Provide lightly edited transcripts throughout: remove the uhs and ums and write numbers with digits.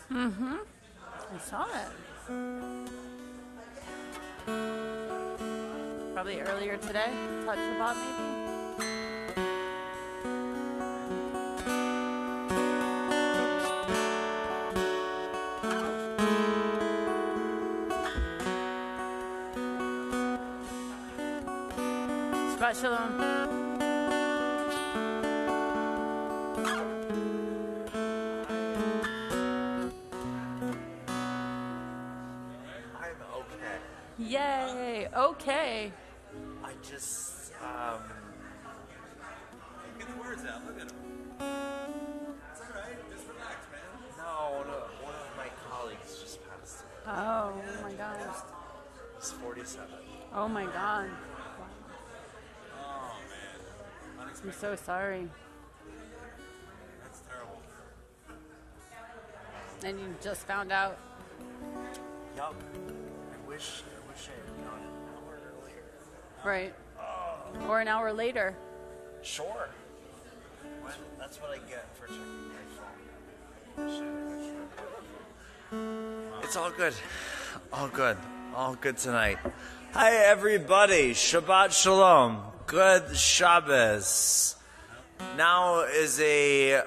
Mm-hmm. I saw it. Probably earlier today. Touch Shabbat maybe. Shabbat Shalom. Yay! Okay. I just Get the words out. Look at him. It's all right. Just relax, man. no, one of my colleagues just passed away. Oh my gosh. He's 47. Oh my God. Oh, man. I'm Unexpected. so sorry. That's terrible. And you just found out. Yup. I wish I had known an hour earlier. Right. Or an hour later. Sure. That's what I get for checking my phone. It's all good. All good. All good tonight. Hi, everybody. Shabbat Shalom. Good Shabbos. Now is the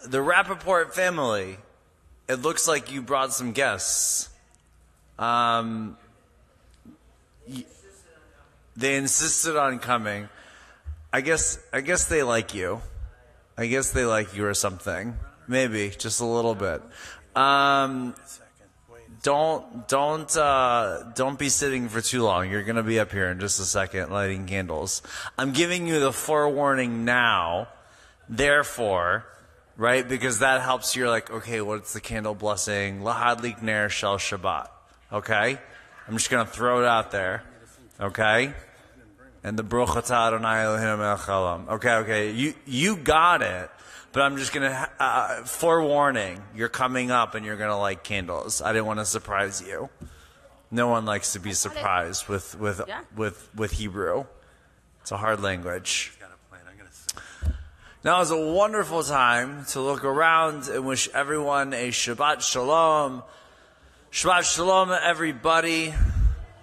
Rappaport family. It looks like you brought some guests. They insisted on coming. I guess they like you. I guess they like you or something. Maybe just a little bit. Don't be sitting for too long. You're gonna be up here in just a second, lighting candles. I'm giving you the forewarning now. Therefore, right, because that helps. You're like, okay, what's the candle blessing? Lahadlik ner shel Shabbat. Okay, I'm just gonna throw it out there. Okay, and the Baruch Atah Adonai Eloheinu melech haolam. Okay, you got it. But I'm just gonna forewarning. You're coming up and you're gonna light candles. I didn't want to surprise you. No one likes to be surprised with Hebrew. It's a hard language. Now it was a wonderful time to look around and wish everyone a Shabbat Shalom. Shabbat Shalom, everybody.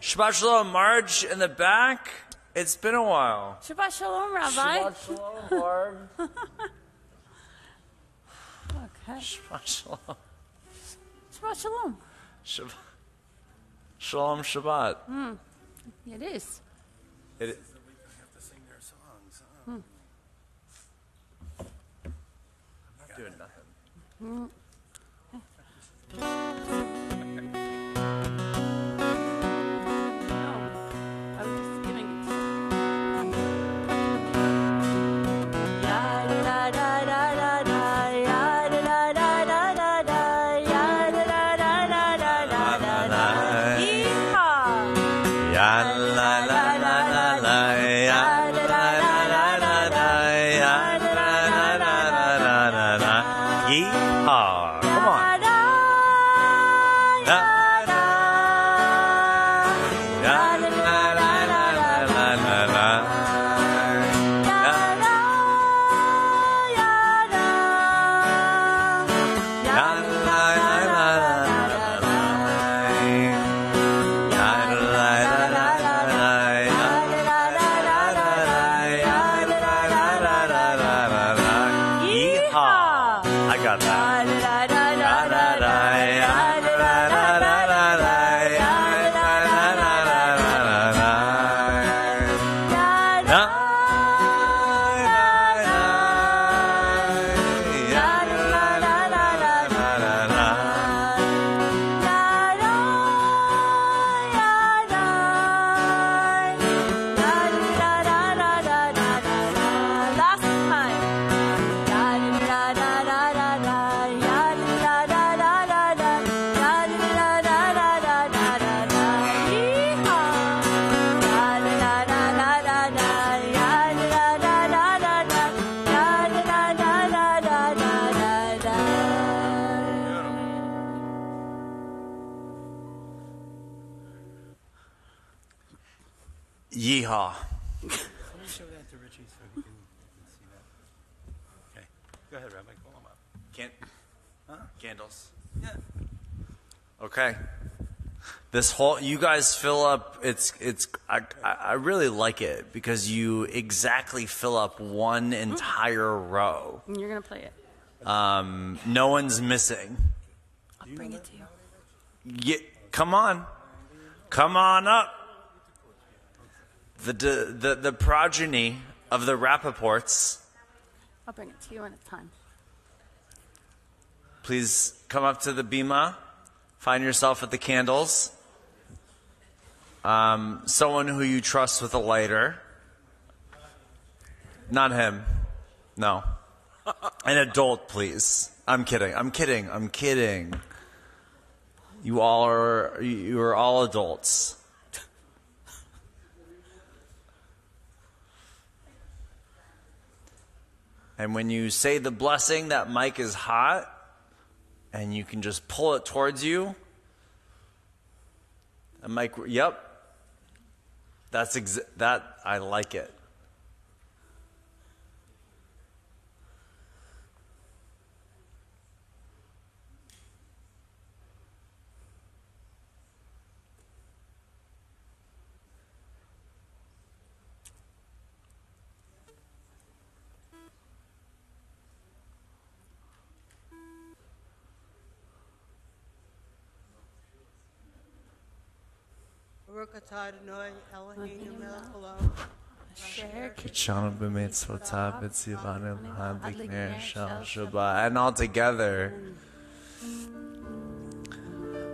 Shabbat Shalom, Marge in the back. It's been a while. Shabbat Shalom, Rabbi. Shabbat Shalom, Marge. Okay. Shabbat Shalom. Shabbat Shalom. Shalom Shabbat. It is. It, We have to sing their songs. I'm not doing nothing. I was just giving it to Yeehaw. Come on. Yeehaw. Let me show that to Richie so he can see that. Okay. Go ahead, Rabbi. Call him up. Candles. Yeah. Okay. This whole, you guys fill up, I really like it because you exactly fill up one entire row. And you're going to play it. No one's missing. I'll bring it to you. Yeah, come on. Come on up. The progeny of the Rappaports. I'll bring it to you when it's time. Please come up to the bima. Find yourself at the candles. Someone who you trust with a lighter. Not him. No. An adult, please. I'm kidding. You are all adults. And when you say the blessing, that mic is hot, and you can just pull it towards you. A mic, yep. That I like it. And all together.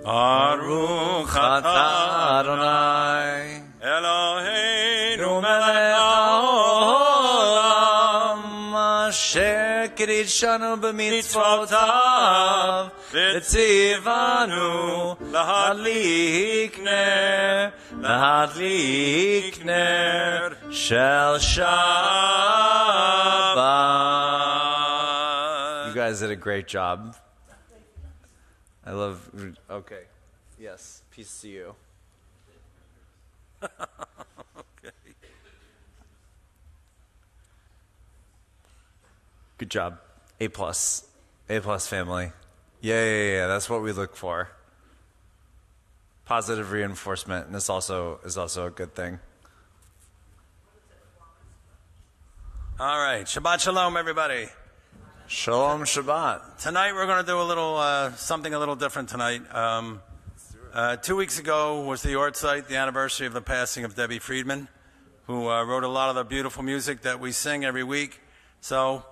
Baruch atah Adonai Eloheinu melech haolam asher kiddushanu b'mitzvotav v'tzivanu lahadlik ner shel Shabbat. You guys did a great job. I love. Okay. Yes. Peace to you. Okay. Good job. A plus. A plus family. Yeah. That's what we look for. Positive reinforcement, and this also is also a good thing. All right. Shabbat shalom, everybody. Shalom Shabbat. Tonight we're going to do a little something a little different tonight. 2 weeks ago was the Yortzeit, the anniversary of the passing of Debbie Friedman, who wrote a lot of the beautiful music that we sing every week. So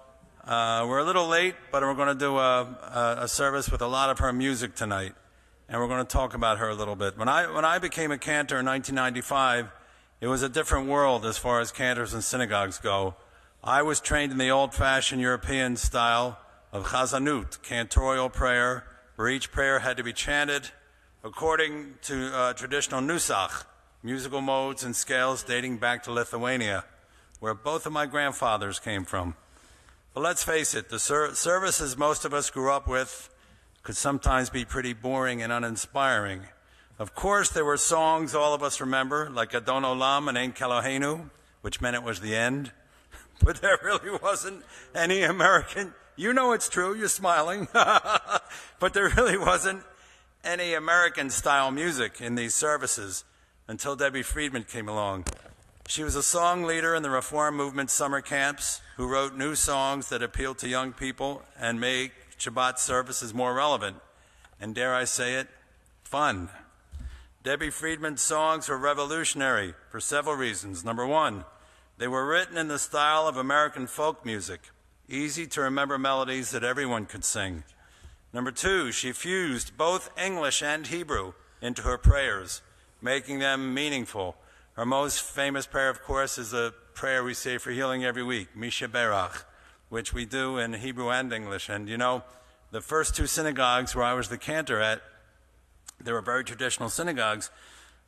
we're a little late, but we're going to do a service with a lot of her music tonight, and we're going to talk about her a little bit. When I became a cantor in 1995, it was a different world as far as cantors and synagogues go. I was trained in the old-fashioned European style of chazanut, cantorial prayer, where each prayer had to be chanted according to traditional nusach, musical modes and scales dating back to Lithuania, where both of my grandfathers came from. But let's face it, the services most of us grew up with could sometimes be pretty boring and uninspiring. Of course, there were songs all of us remember, like Adon Olam and Ein Keloheinu, which meant it was the end. But there really wasn't any American, you know it's true, you're smiling, but there really wasn't any American-style music in these services until Debbie Friedman came along. She was a song leader in the Reform Movement summer camps who wrote new songs that appealed to young people and made Shabbat services more relevant, and dare I say it, fun. Debbie Friedman's songs were revolutionary for several reasons. Number one, they were written in the style of American folk music, easy to remember melodies that everyone could sing. Number two, she fused both English and Hebrew into her prayers, making them meaningful. Her most famous prayer, of course, is a prayer we say for healing every week, Misha Berach, which we do in Hebrew and English. And you know, the first two synagogues where I was the cantor at, they were very traditional synagogues.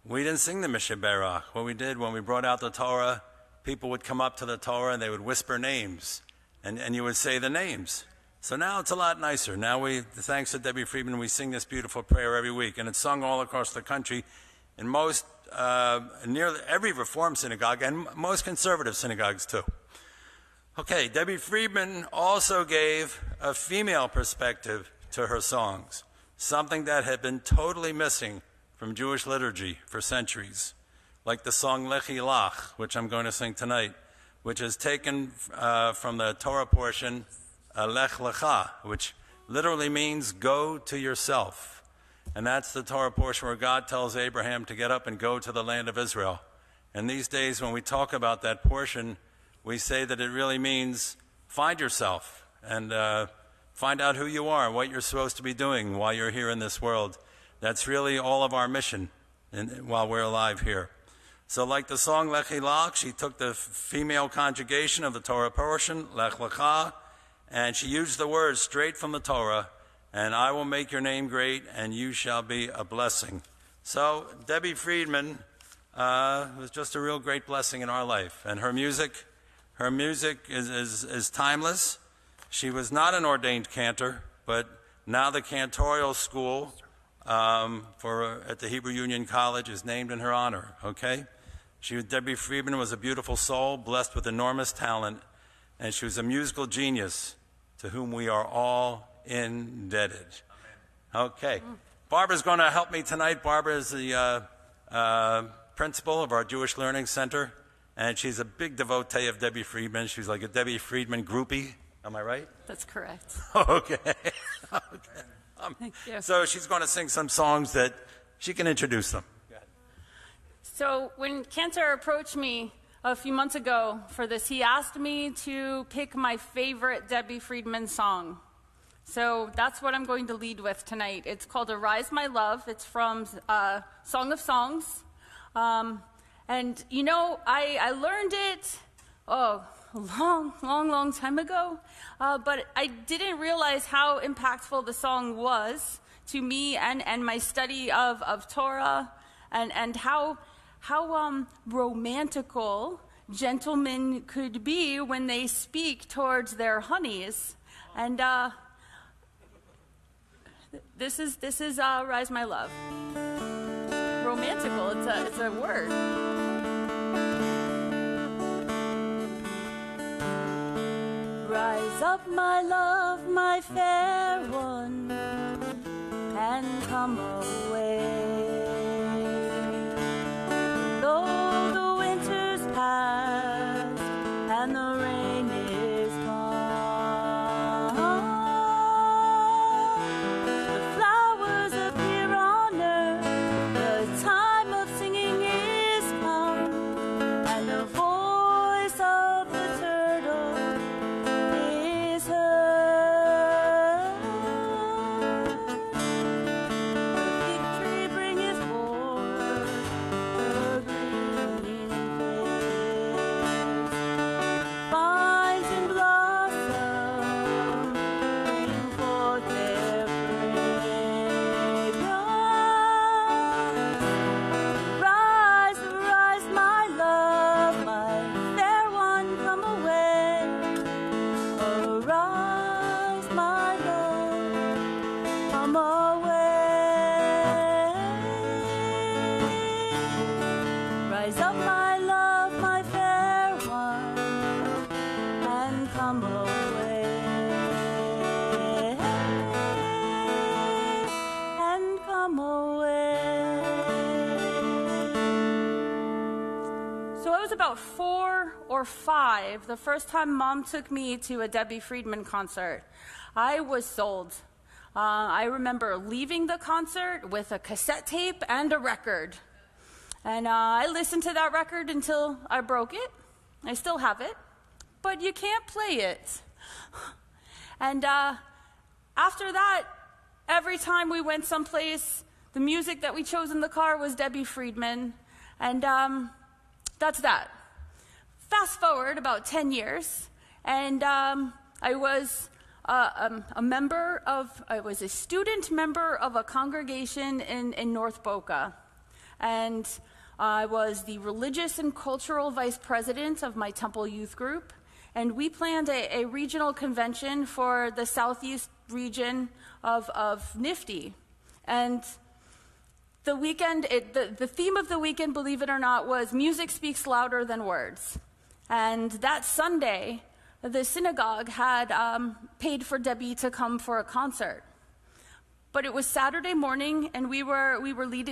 We didn't sing the Misha Berach. What we did when we brought out the Torah, people would come up to the Torah and they would whisper names, and you would say the names. So now it's a lot nicer. Now thanks to Debbie Friedman, we sing this beautiful prayer every week, and it's sung all across the country in most nearly every Reform synagogue and most conservative synagogues too. Okay, Debbie Friedman also gave a female perspective to her songs, something that had been totally missing from Jewish liturgy for centuries, like the song Lechi Lach, which I'm going to sing tonight, which is taken from the Torah portion Lech Lecha, which literally means go to yourself. And that's the Torah portion where God tells Abraham to get up and go to the land of Israel. And these days when we talk about that portion, we say that it really means find yourself and find out who you are, what you're supposed to be doing while you're here in this world. That's really all of our mission while we're alive here. So like the song Lechi Lach, she took the female conjugation of the Torah portion, Lech Lecha, and she used the words straight from the Torah, and I will make your name great, and you shall be a blessing. So Debbie Friedman was just a real great blessing in our life. And her music is timeless. She was not an ordained cantor, but now the cantorial school at the Hebrew Union College is named in her honor, okay? Debbie Friedman was a beautiful soul, blessed with enormous talent, and she was a musical genius to whom we are all indebted. Okay. Barbara's going to help me tonight. Barbara is the principal of our Jewish Learning Center, and she's a big devotee of Debbie Friedman. She's like a Debbie Friedman groupie. Am I right? That's correct. Okay. Thank you. So she's going to sing some songs that she can introduce them. So when Cantor approached me a few months ago for this, he asked me to pick my favorite Debbie Friedman song. So that's what I'm going to lead with tonight. It's called Arise My Love. It's from Song of Songs. And, you know, I learned it, a long time ago. But I didn't realize how impactful the song was to me and my study of Torah and how romantical gentlemen could be when they speak towards their honeys. And this is Rise My Love. Romantical, it's a word. Rise up, my love, my fair one, and come away. Though the winter's past and the rain is gone, the flowers appear on earth, the time of singing is come, and the voice of the turtle is heard. The fig tree bringeth forth her green face. Vines in blossom bring forth their fragrance. Rise, rise, my love, my fair one, come away. Arise, my love, come away. Rise up, my love, my fair one, and come away. And come away. So I was about 4 or 5 the first time Mom took me to a Debbie Friedman concert. I was sold. I remember leaving the concert with a cassette tape and a record. And I listened to that record until I broke it. I still have it, but you can't play it. And after that, every time we went someplace, the music that we chose in the car was Debbie Friedman. And that's that. Fast forward about 10 years, and I was I was a student member of a congregation in North Boca. And I was the religious and cultural vice president of my Temple youth group. And we planned a regional convention for the southeast region of NIFTY. And the weekend, the theme of the weekend, believe it or not, was music speaks louder than words. And that Sunday, the synagogue had paid for Debbie to come for a concert. But it was Saturday morning, and we were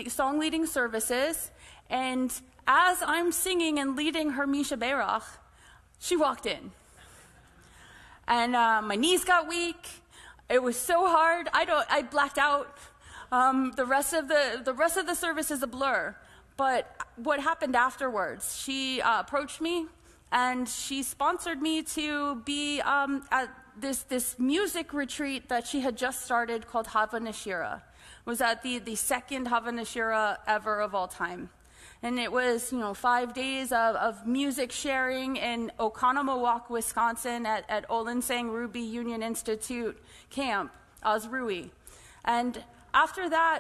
song leading services, and as I'm singing and leading her Misha Berach, she walked in. And my knees got weak. It was so hard. I blacked out. The rest of the service is a blur. But what happened afterwards? She approached me, and she sponsored me to be at this music retreat that she had just started called Hava Nashira. It was at the second Hava Nashira ever of all time. And it was, 5 days of music sharing in Oconomowoc, Wisconsin at Olansang Ruby Union Institute Camp, Osrui. And after that,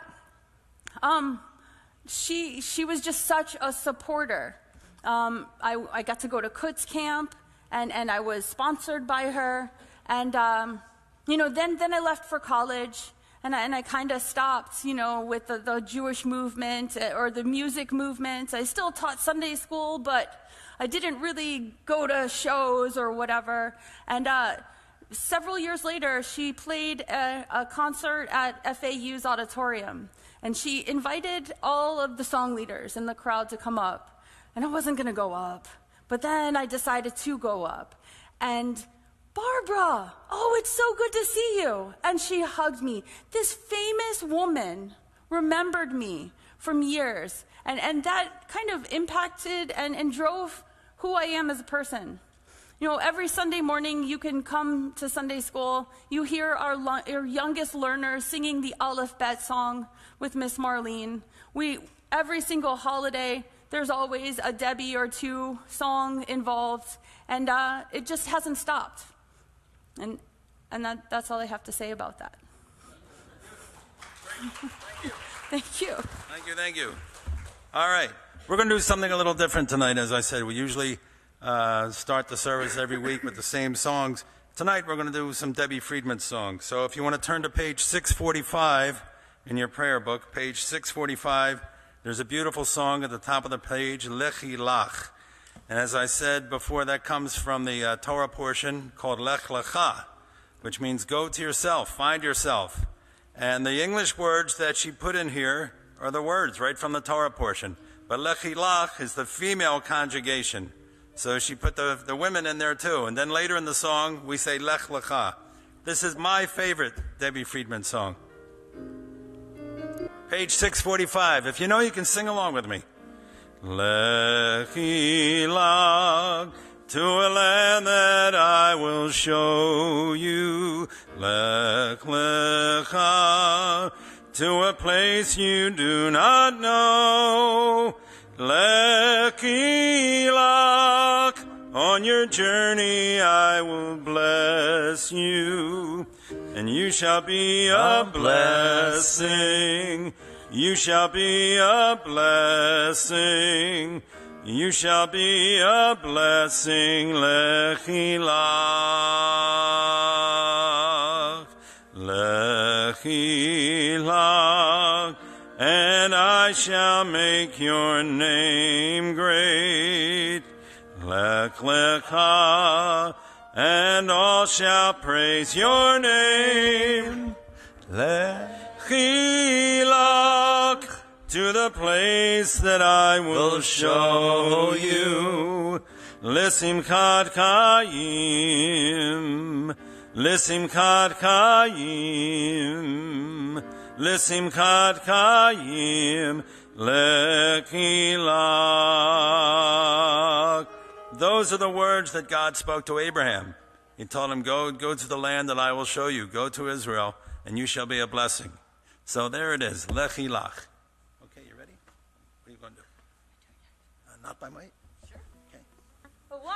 she was just such a supporter. I got to go to Kutz camp, and I was sponsored by her. And, then I left for college. And I kind of stopped, with the Jewish movement or the music movement. I still taught Sunday school, but I didn't really go to shows or whatever. And several years later, she played a concert at FAU's auditorium. And she invited all of the song leaders in the crowd to come up. And I wasn't going to go up. But then I decided to go up. And Barbara, oh, it's so good to see you. And she hugged me. This famous woman remembered me from years. And that kind of impacted and drove who I am as a person. Every Sunday morning you can come to Sunday school. You hear our youngest learners singing the Aleph Bet song with Miss Marlene. Every single holiday, there's always a Debbie or two song involved. And it just hasn't stopped. And that's all I have to say about that. Thank you. Thank you. All right. We're going to do something a little different tonight. As I said, we usually start the service every week with the same songs. Tonight we're going to do some Debbie Friedman songs. So if you want to turn to page 645 in your prayer book, page 645, there's a beautiful song at the top of the page, Lechi Lach. And as I said before, that comes from the Torah portion called Lech Lecha, which means go to yourself, find yourself. And the English words that she put in here are the words right from the Torah portion. But Lechi Lach is the female conjugation. So she put the women in there too. And then later in the song, we say Lech Lecha. This is my favorite Debbie Friedman song. Page 645. If you know, you can sing along with me. Lechi Lach, to a land that I will show you. Lech Lecha, to a place you do not know. Lechi Lach, on your journey I will bless you, and you shall be a blessing. You shall be a blessing. You shall be a blessing. Lechi Lach, Lechi Lach, and I shall make your name great. Lech Lecha, and all shall praise your name. Lechi Lach, to the place that I will show you. L'simchat Chaim, L'simchat Chaim, L'simchat Chaim, Lechi Lach. Those are the words that God spoke to Abraham. He told him, go to the land that I will show you. Go to Israel, and you shall be a blessing. So there it is, Lechi Lach. Okay, you ready? What are you going to do? Not by might? Sure. Okay. A 1,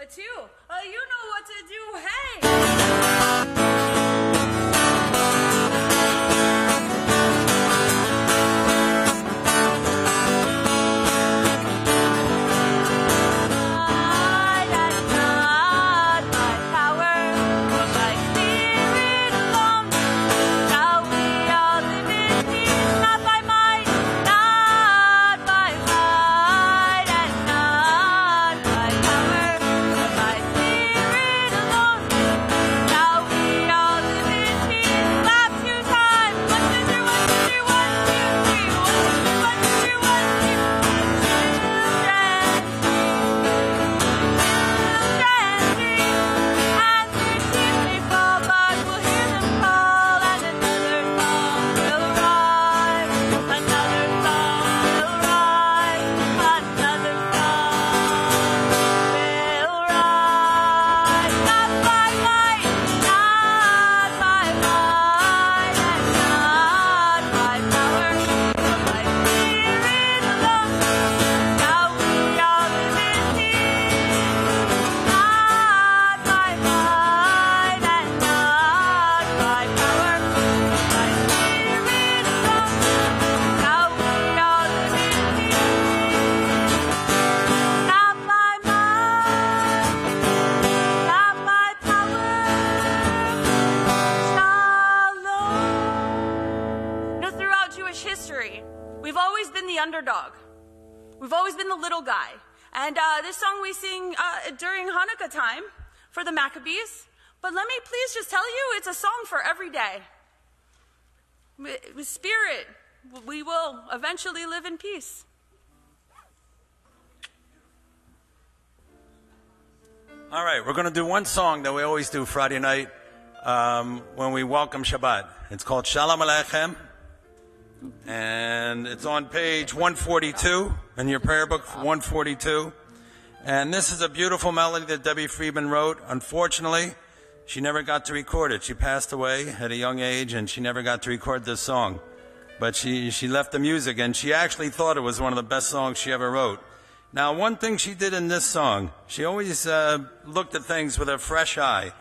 a 2, you know what to do, hey! underdog. We've always been the little guy. And this song we sing during Hanukkah time for the Maccabees. But let me please just tell you, it's a song for every day. With spirit, we will eventually live in peace. All right, we're going to do one song that we always do Friday night when we welcome Shabbat. It's called Shalom Aleichem, and it's on page 142 in your prayer book, 142. And this is a beautiful melody that Debbie Friedman wrote. Unfortunately, she never got to record it. She passed away at a young age, and she never got to record this song. But she left the music, and she actually thought it was one of the best songs she ever wrote. Now, one thing she did in this song, she always looked at things with a fresh eye.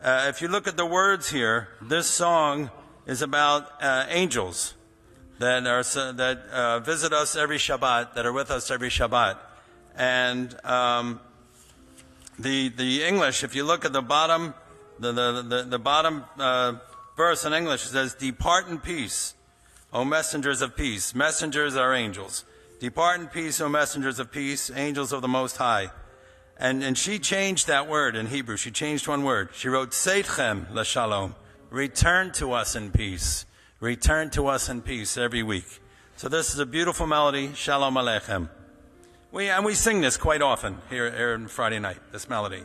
If you look at the words here, this song is about angels that visit us every Shabbat, that are with us every Shabbat. And the English, if you look at the bottom, the bottom verse in English, it says, "Depart in peace, O messengers of peace." Messengers are angels. Depart in peace, O messengers of peace, angels of the Most High. And she changed that word in Hebrew. She changed one word. She wrote, Seitchem l'shalom. Return to us in peace. Return to us in peace every week. So this is a beautiful melody, Shalom Aleichem. We sing this quite often here on Friday night, this melody.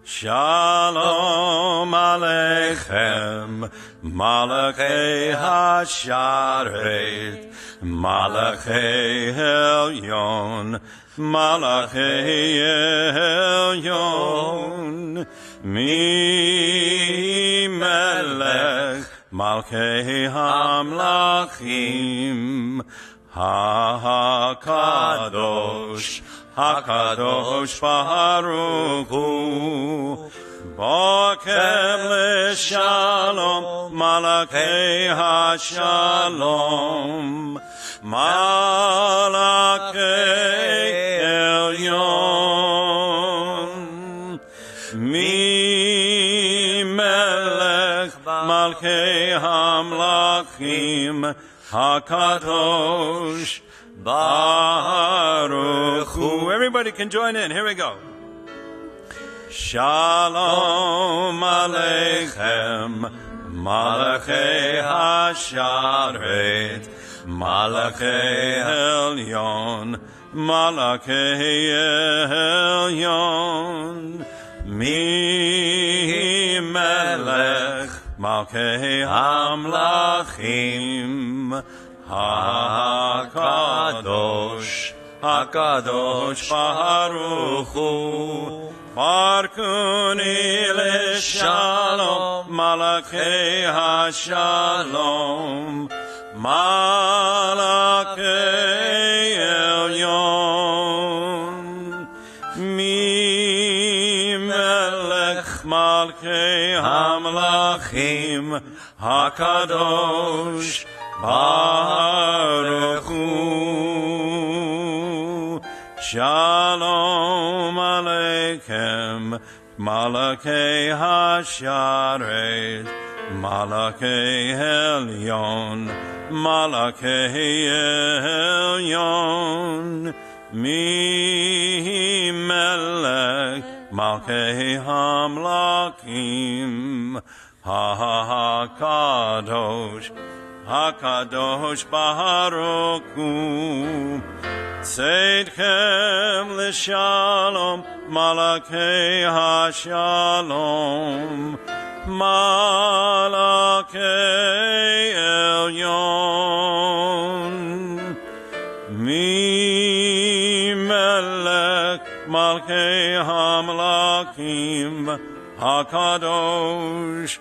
Shalom Aleichem, Malachei HaSharet, Malachei Elyon, Malachei Elyon, Mi Melech, Malchei HaMlachim, HaKadosh, HaKadosh Baruch Hu, Bokem LeShalom, Malachei HaShalom, Malachei Elyon, Mi Melech, Malchei HaMlachim, HaKadosh Baruch Hu. Everybody can join in. Here we go. Shalom Aleichem, Malachei HaSharet, Malachei Elyon, Malachei Elyon, Mi Melech, Malchei HaMlachim, HaKadosh, HaKadosh Baruch Hu, Barkuni LeShalom, Malachei HaShalom, Malachei Elyon, Mi Melech, Malchei HaMlachim, HaKadosh Baruch Hu. Shalom Aleichem, Malachei HaSharet, Malachei Elyon, Malachei Elyon, Mi Melech, Malchei HaMlachim, HaKadosh, HaKadosh Baruch Hu. Seitchem l'shalom, Malachei HaShalom, Malachei Elyon, Mi Melech, Malchei HaMlachim, HaKadosh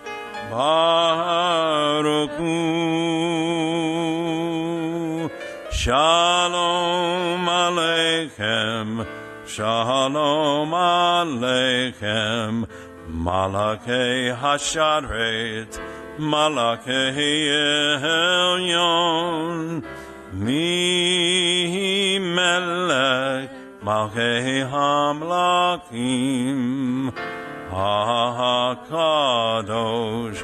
Baruch Hu. Shalom Aleichem, Shalom Aleichem, Malachei HaSharet, Malachei Elyon, Mi Melech, Malchei HaMlachim, HaKadosh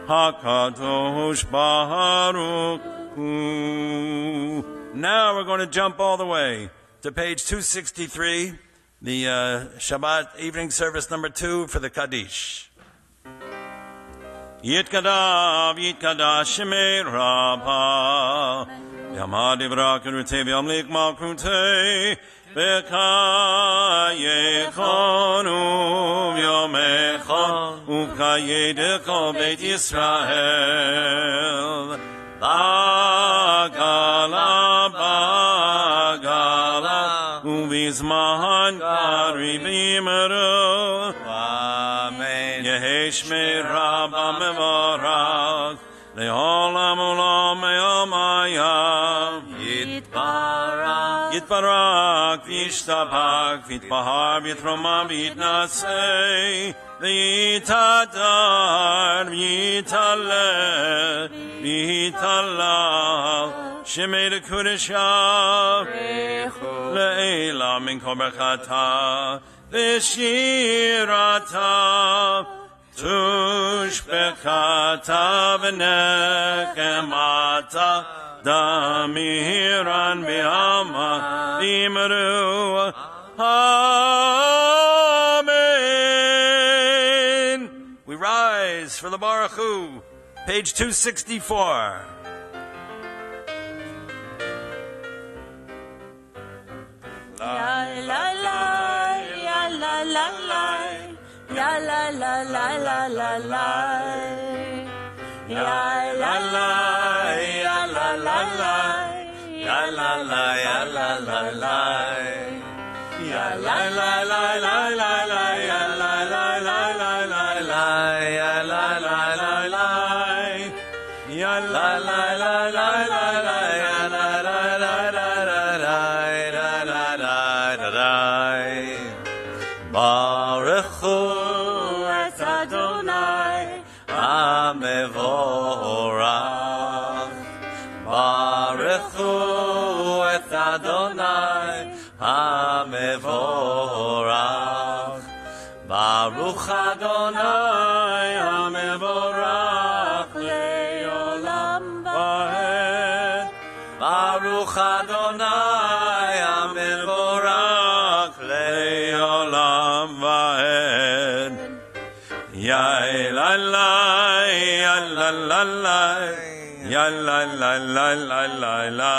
HaKadosh Baruch Hu. Now we're going to jump all the way to page 263, the Shabbat evening service number 2 for the Kaddish. Yitkadav, Yitkadash Shemei Rabba, Yamad Ivra Kerute V'yamlik Malkute, V'kayechonu V'yomecha, U'kayedecha Beit Yisrael, Bagala, Bagala, Uvizman Karibimero, Amen. Yeheshme Rabba Mevorach, Le'olam Olam Me'omayam, Yitbarach, Yitbarach, V'yishtabach, V'yitbahar, V'yitromam, V'yitnasei, V'yitadar, V'yitaleh, V'yitallah, Shemei L'Kudeshah, Le'ela Min Kol Berchata, V'shirata, Tushbechata, V'nechemata, Damiran V'ama, V'imru, Amen. We rise for the Baruch Hu, page 264. La la la, ya la la la, ya la la la la la la, ya la la, ya la la la, ya la la, ya la la la, ya la la la la la la, ya la la la la la la, ya la la la la, ya la la la la la la, ya la la la la la. Baruch Hu et Adonai HaMevorach. Baruch Hu et Adonai HaMevorach. Baruch Adonai HaMevorach le'olam va'ed. Baruch Adonai HaMevorach le'olam va'ed. Ya la la, ya la la la, ya la la la la la la.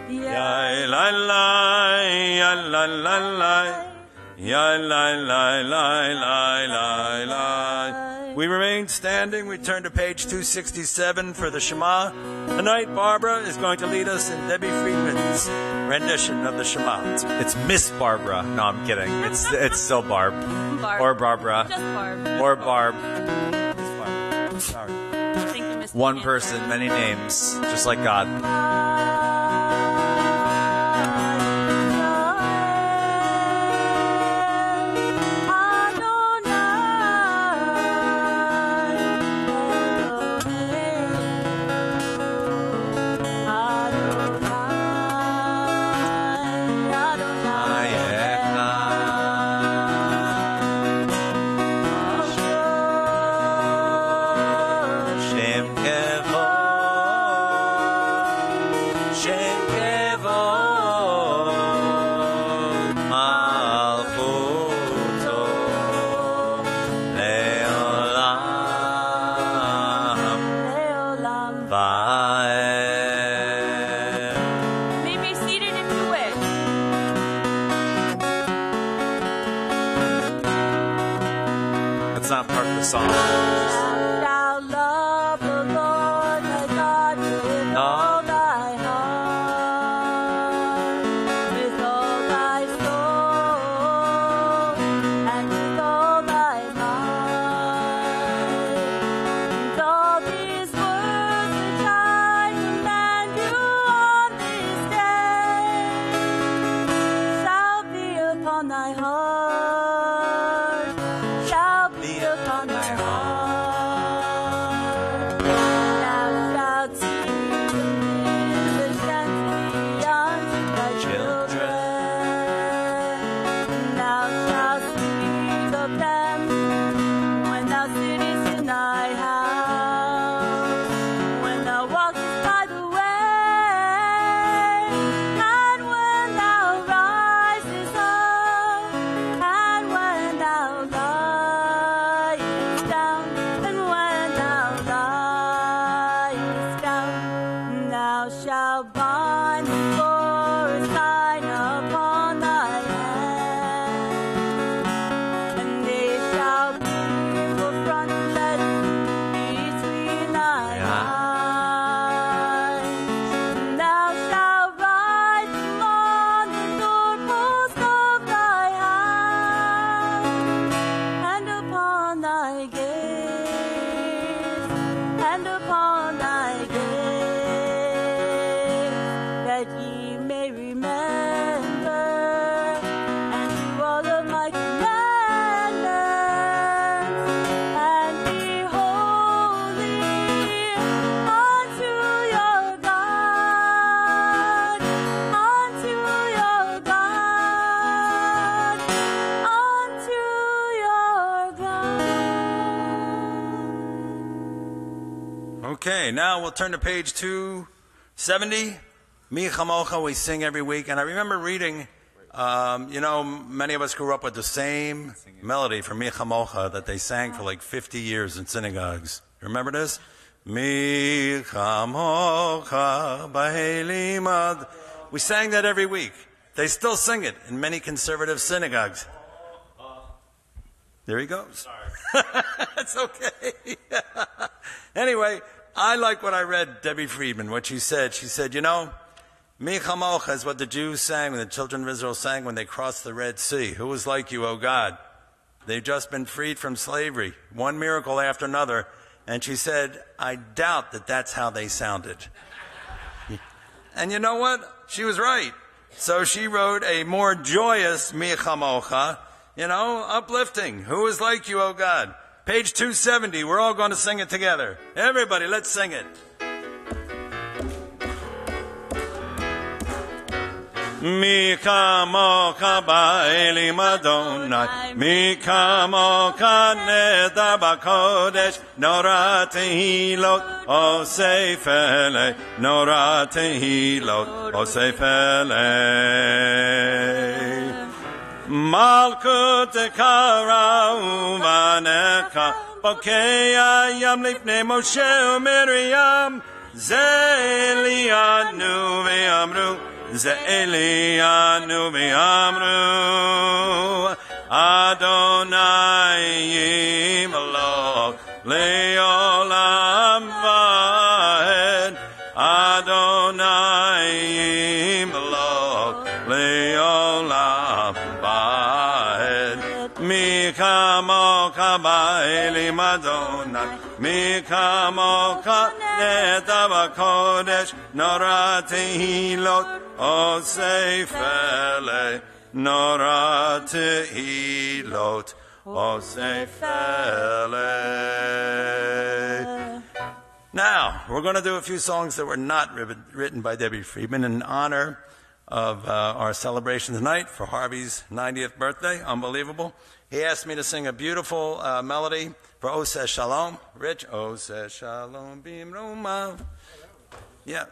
Ya la la, ya la la la, ya la la la la la la. We remain standing. We turn to page 267 for the Shema. Tonight, Barbara is going to lead us in Debbie Friedman's rendition of the Shema. It's Miss Barbara. No, I'm kidding. It's still Barb. Barb. Or Barbara. Just Barb. Or Barb. Just Barbara. Sorry. Thank you, Mr. One Cantor. person, many names, just like God. Not part of the song. Thou love the Lord thy God with all thy heart, with all thy soul, and with all thy might. And all these words which I command you on this day shall be upon thy heart, shall be upon thy heart. Thou shalt speak the gently unto thy children. Thou shalt speak of them when thou sittest in thy Okay, now we'll turn to page 270. Mi Chamocha, we sing every week. And I remember reading, many of us grew up with the same melody for Mi Chamocha that they sang for like 50 years in synagogues. You remember this? Mi Chamocha B'Helimad. We sang that every week. They still sing it in many conservative synagogues. There he goes. It's okay. Anyway, I like what I read, Debbie Friedman, what she said. She said, Mi Chamocha is what the Jews sang, when the children of Israel sang when they crossed the Red Sea. Who is like you, O God? They've just been freed from slavery, one miracle after another. And she said, I doubt that that's how they sounded. And you know what? She was right. So she wrote a more joyous Mi Chamocha, uplifting. Who is like you, O God? Page 270, we're all going to sing it together. Everybody, let's sing it. Mi kamocha ba'elim Adonai, mi kamocha nedar b'kodesh, nora tehilot, osef elei, nora tehilot, osef elei. Malkut kara uvanecha, bokei yam lifnei Moshe u'Miriam, ze Elianu ve'amru, ze Elianu ve'amru, Adonai yimloch le'olam va'ed, Adonai yimloch le'olam va'ed. Mi kamocha ba'elim Adonai, mi kamocha nedar b'kodesh, nora tehilot, osef elei, nora tehilot, osef elei. Now, we're going to do a few songs that were not written by Debbie Friedman in honor of our celebration tonight for Harvey's 90th birthday. Unbelievable. He asked me to sing a beautiful melody for Oseh Shalom. Rich, Oseh Shalom Bimroma. Yeah.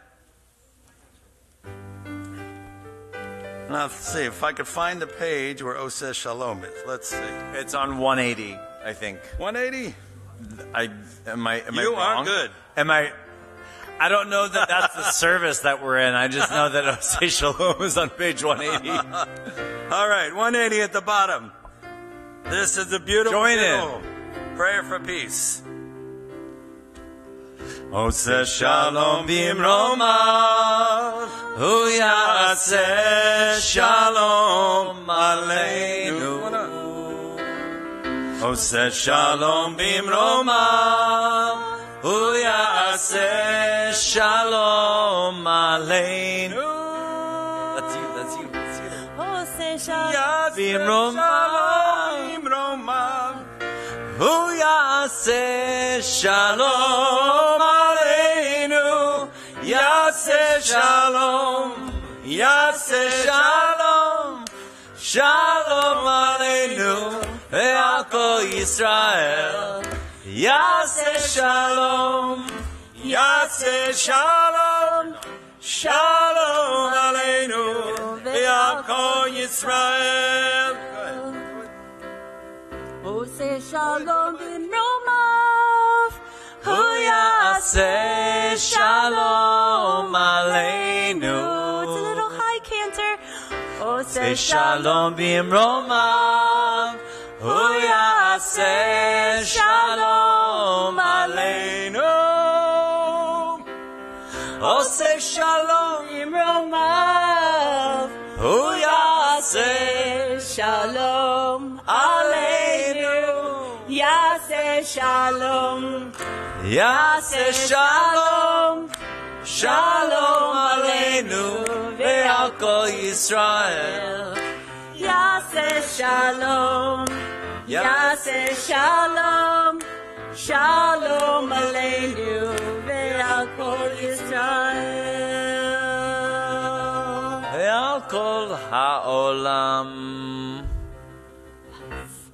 Now, let's see if I could find the page where Oseh Shalom is. Let's see. It's on 180, I think. 180? Am I You wrong? are good. I don't know that that's the service that we're in. I just know that Oseh Shalom is on page 180. All right, 180 at the bottom. This is the beautiful Join in. prayer for peace. Oseh Shalom bimroma, hu yaseh shalom aleinu. Oseh Shalom bimroma, hu yaseh shalom aleinu. That's you. Oseh Shalom Bimroma, hu yaseh shalom aleinu. Yaseh shalom, shalom aleinu. Ve'al kol Yisrael. Yaseh shalom, shalom aleinu. Ve'al kol Yisrael. Oseh Shalom b'mromav, hu yaseh shalom aleinu. It's a little high, Cantor. Oseh Shalom bimromav, hu yaseh shalom aleinu. Oseh shalom b'mromav, hu yaseh shalom aleinu. Yaseh shalom, yaseh shalom, shalom aleinu. Ve'al kol Yisrael. Yaseh shalom, yaseh shalom, shalom aleinu. Ve'al kol Yisrael. Ve'al kol ha'olam.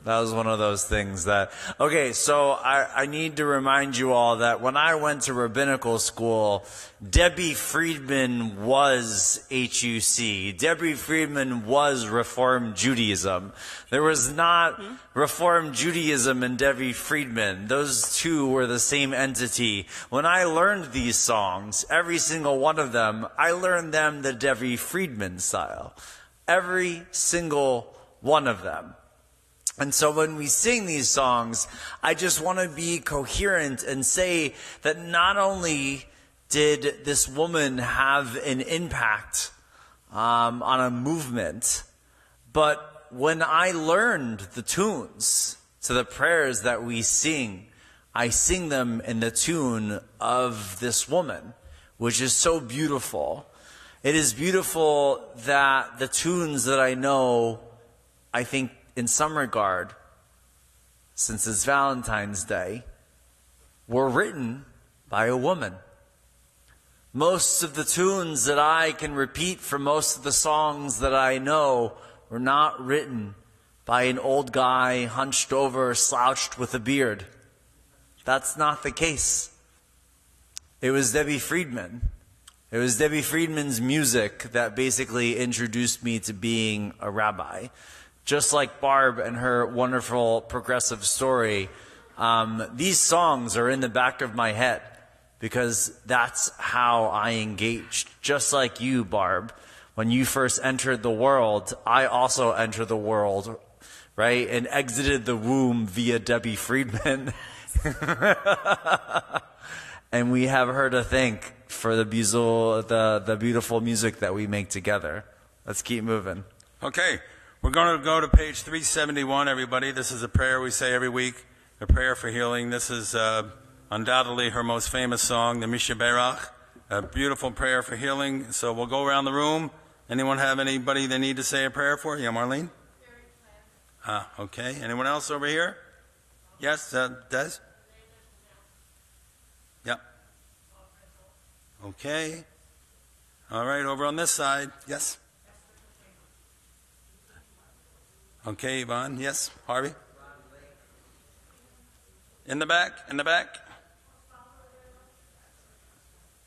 That was one of those things that, okay, so I need to remind you all that when I went to rabbinical school, Debbie Friedman was HUC. Debbie Friedman was Reform Judaism. There was not Reform Judaism and Debbie Friedman. Those two were the same entity. When I learned these songs, every single one of them, I learned them the Debbie Friedman style. Every single one of them. And so when we sing these songs, I just want to be coherent and say that not only did this woman have an impact on a movement, but when I learned the tunes to the prayers that we sing, I sing them in the tune of this woman, which is so beautiful. It is beautiful that the tunes that I know, I think, in some regard, since it's Valentine's Day, were written by a woman. Most of the tunes that I can repeat from most of the songs that I know were not written by an old guy hunched over, slouched with a beard. That's not the case. It was Debbie Friedman. It was Debbie Friedman's music that basically introduced me to being a rabbi. Just like Barb and her wonderful progressive story, these songs are in the back of my head because that's how I engaged. Just like you, Barb, when you first entered the world, I also entered the world, right? And exited the womb via Debbie Friedman. And we have her to thank for the beautiful music that we make together. Let's keep moving. Okay. We're going to go to page 371, everybody. This is a prayer we say every week, a prayer for healing. This is undoubtedly her most famous song, the Misha Berach, a beautiful prayer for healing. So we'll go around the room. Anyone have anybody they need to say a prayer for? Yeah, Marlene? Okay. Anyone else over here? Yes, Des? Yep. Okay. All right, over on this side. Yes? Okay, Yvonne. Yes, Harvey? In the back? In the back?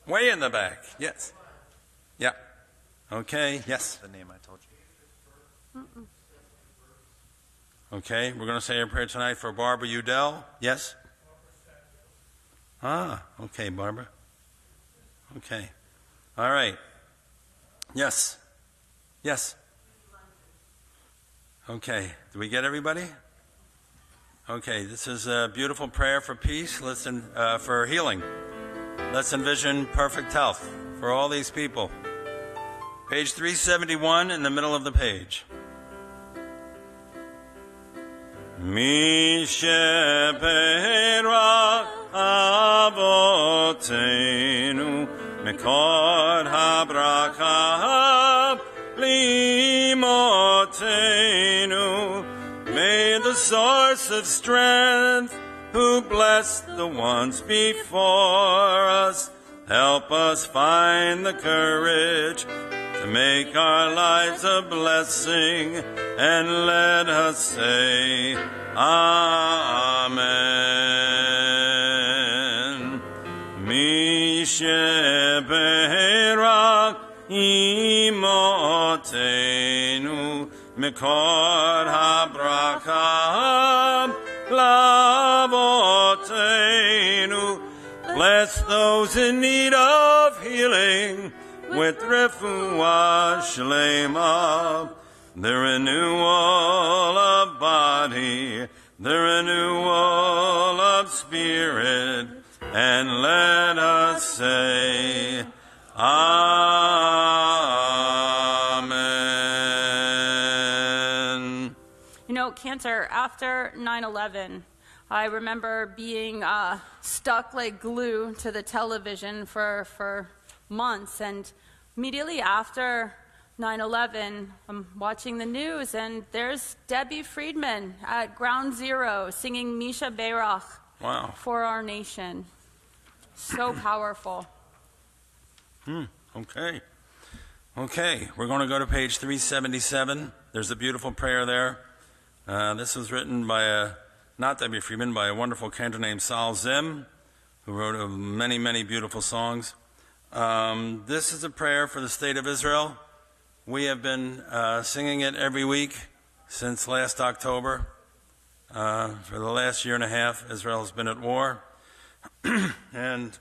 Way in the back. Yes. Yeah. Okay, yes. The name I told you. Okay, we're going to say a prayer tonight for Barbara Udell. Yes? Okay, Barbara. Okay. All right. Yes. Yes. Okay, do we get everybody? Okay, this is a beautiful prayer for peace. Listen, for healing. Let's envision perfect health for all these people. Page 371 in the middle of the page. Mi sheperach avotenu mekor habrachah limotenu. May the source of strength, who blessed the ones before us, help us find the courage to make our lives a blessing, and let us say, Amen. Mi sheberach imotenu mikor habrachah lavotenu. Bless those in need of healing with refuah shlema, the renewal of body, the renewal of spirit, and let us say, Amen. You know, Cantor, after 9/11, I remember being stuck like glue to the television for months, and immediately after 9/11, I'm watching the news, and there's Debbie Friedman at Ground Zero singing Misha Berach for our nation. So powerful. Okay. Okay, we're going to go to page 377. There's a beautiful prayer there This was written by not Debbie Friedman, by a wonderful cantor named Sal Zim, who wrote many, many beautiful songs. This is a prayer for the state of Israel. We have been singing it every week since last October. For the last year and a half, Israel has been at war. And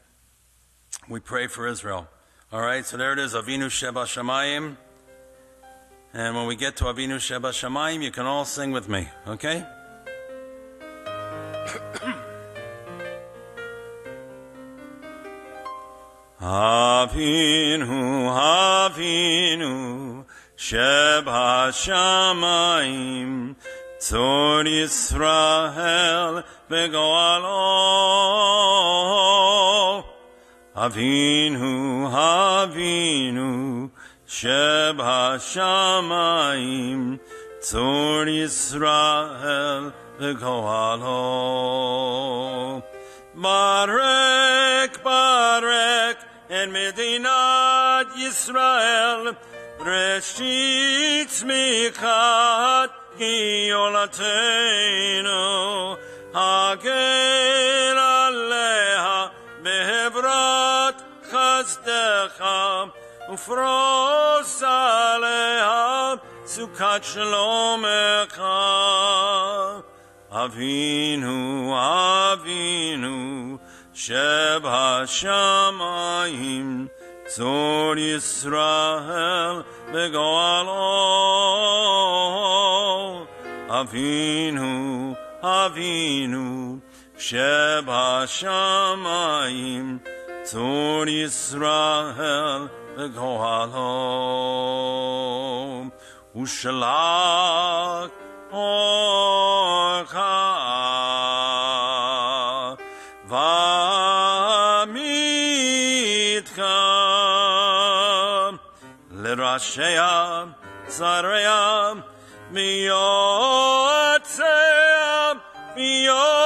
we pray for Israel. All right, so there it is, Avinu Sheba Shamayim. And when we get to Avinu Sheba Shamayim, you can all sing with me, okay? Avinu, Avinu, Sheba Shamayim, Tzor Yisrael begoalo. Avinu, Avinu, Sheba Shamayim, Tzor Yisrael begoalo. Barek, Barek, en Medinat Yisrael, Reshit Tzmichat Yolateinu, Hagen Aleha Behevrat Chazdecha, Ufros Aleha Sukat Shalomecha. Avinu, Avinu, Sheba Shamayim, Tzor Yisrael begoalo. Avinu, Avinu, Sheba Shamayim, Tzor Yisrael begoalo. Ushalach Orcha Vamitka L'Rashea Tzarea Miyotzea Miyotzea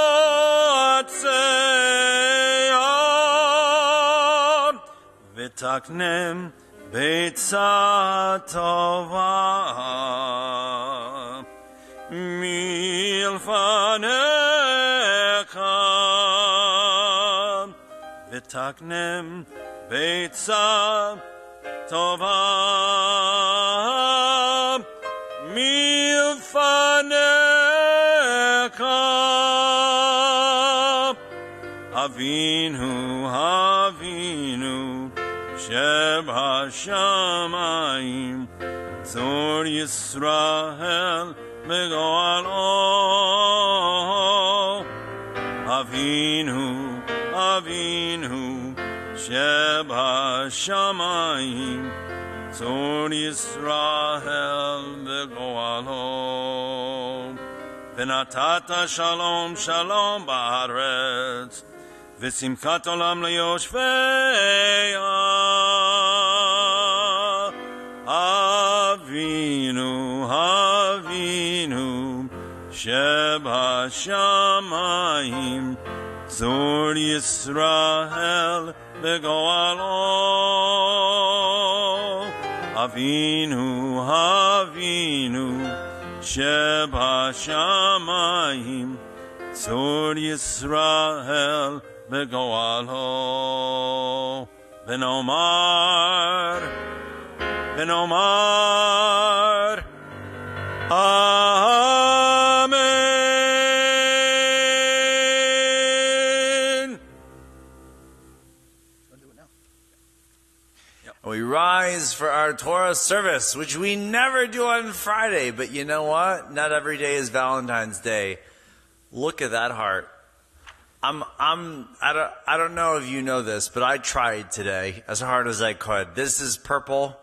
V'taknem Beitzah Tova Milfanecha V'taknem Beitzah Tova Milfanecha. Avinu, Avinu, Sheba Shamayim, Tzor Yisrael begoalo. Avinu, Avinu, Sheba Shamayim, Tzor Yisrael begoalo. V'natata shalom, shalom ba'aretz, v'simchat olam leyoshveya. Avinu, Avinu, Sheba Shamayim, Tzor Yisrael begoalo. Avinu, Avinu, Sheba Shamayim, Tzor Yisrael begoalo. V'nomar, V'nomar, Amen. We rise for our Torah service, which we never do on Friday. But you know what? Not every day is Valentine's Day. Look at that heart. I don't know if you know this, but I tried today as hard as I could. This is purple,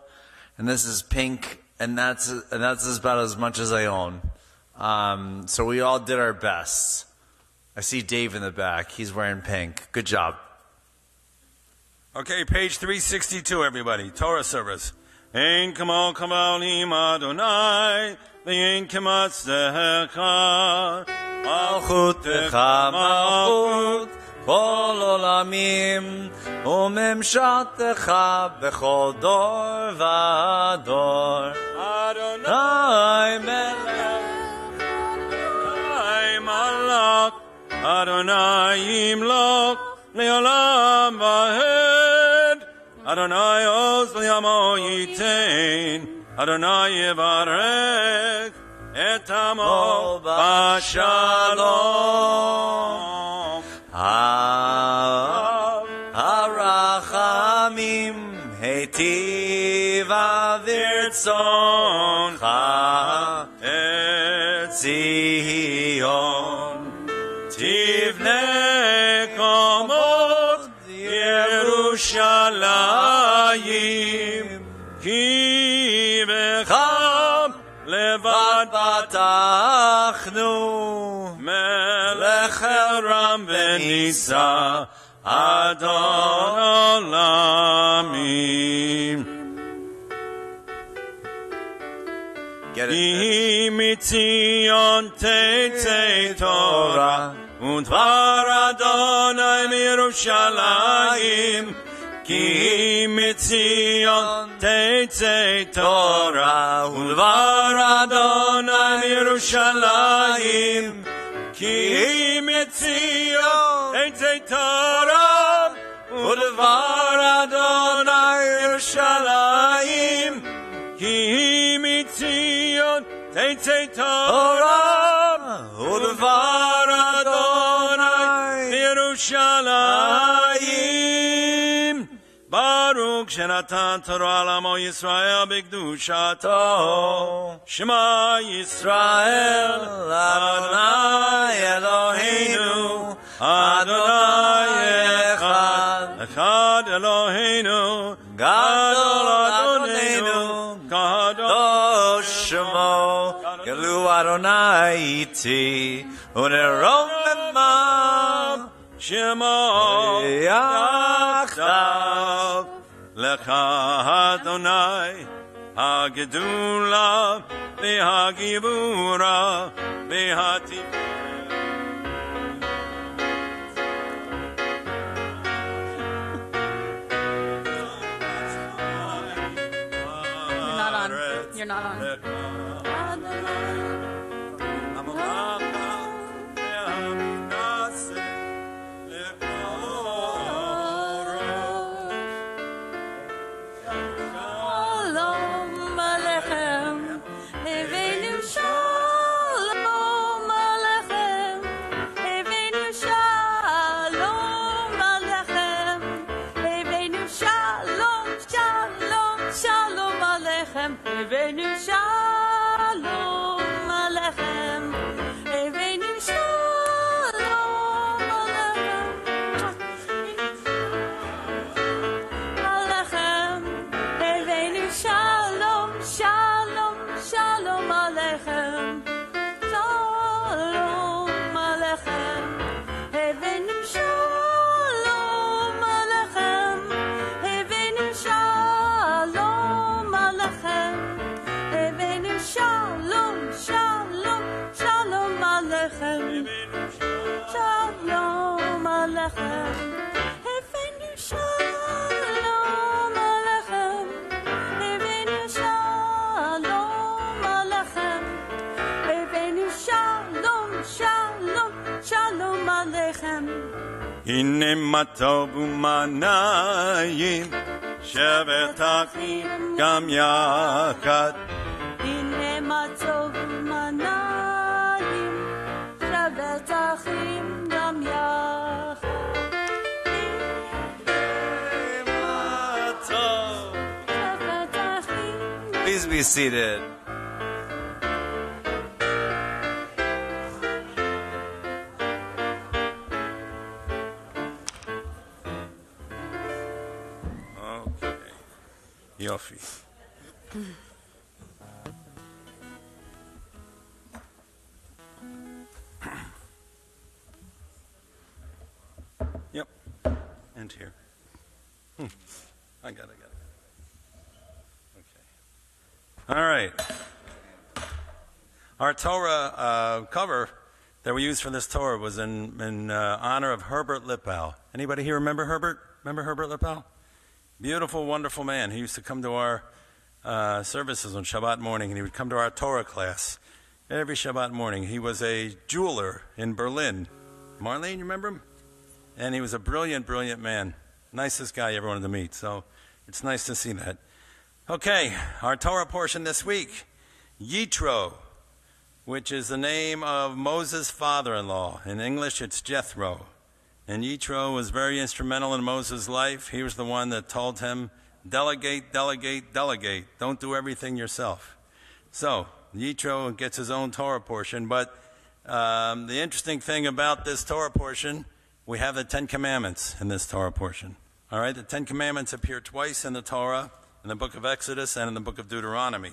and this is pink, and that's about as much as I own. So we all did our best. I see Dave in the back. He's wearing pink. Good job. Okay, page 362, everybody. Torah service. Ein kamo kamalim Adonai, v'ein kamatzdecha. Malchutecha malchut kol olamim, umemshatecha b'chol dor v'ador. Adonai melech Adonai yimloch le'olam va'ed. Adonai oz li'amo yitein. Adonai yivarech et amo b'shalom. Harachamim heitiv avirtzoncha et Zion tivne komot Yerushalayim ki becham levad batachnu melech ram benisa Adon olamim. Get it. Ki mitzion tetzei Torah und var Adonai Yerushalayim. Ki mitzion tetzei Torah und var Adonai Yerushalayim. Ki mitzion tetzei Torah und var Adonai Yerushalayim. Ki mitzion tetzei Torah und var Adonai Yerushalayim. Baruch shenatan Torah l'amo Yisrael b'kedushato. Shema Yisrael Adonai Eloheinu Adonai echad. Echad Eloheinu Gadol Adonenu Kadosh Shemo. Gelu Adonai iti unerom b'mam Shemo yachdav. Lecha Adonai hagedula v'hagibura v'hatiferet. You're not on. Evenu shalom alechem, Evenu shalom alechem, Evenu shalom, shalom, shalom alechem, shalom alechem, Evenu shalom alechem, Evenu shalom alechem. Shalom, shalom, shalom alechem. Shalom alechem. Evenu shalom alechem. Evenu shalom alechem. Evenu shalom, shalom, shalom alechem. Hine matov u'manayim shevet achim gam yachad. Hine matov u'manayim shevet achim gam yachad. Shevet achim. Please be seated. Okay. Yofi. Yep. And here. I got it. Okay. All right. Our Torah cover that we used for this Torah was in honor of Herbert Lippow. Anybody here remember Herbert? Remember Herbert Lippow? Beautiful, wonderful man. He used to come to our services on Shabbat morning, and he would come to our Torah class every Shabbat morning. He was a jeweler in Berlin, Marlene, you remember him? And he was a brilliant, brilliant man. Nicest guy you ever wanted to meet. So it's nice to see that. Okay, our Torah portion this week, Yitro, which is the name of Moses' father-in-law. In English, it's Jethro. And Yitro was very instrumental in Moses' life. He was the one that told him, delegate, delegate, delegate. Don't do everything yourself. So Yitro gets his own Torah portion. But the interesting thing about this Torah portion, we have the Ten Commandments in this Torah portion. All right, the Ten Commandments appear twice in the Torah, in the book of Exodus and in the book of Deuteronomy.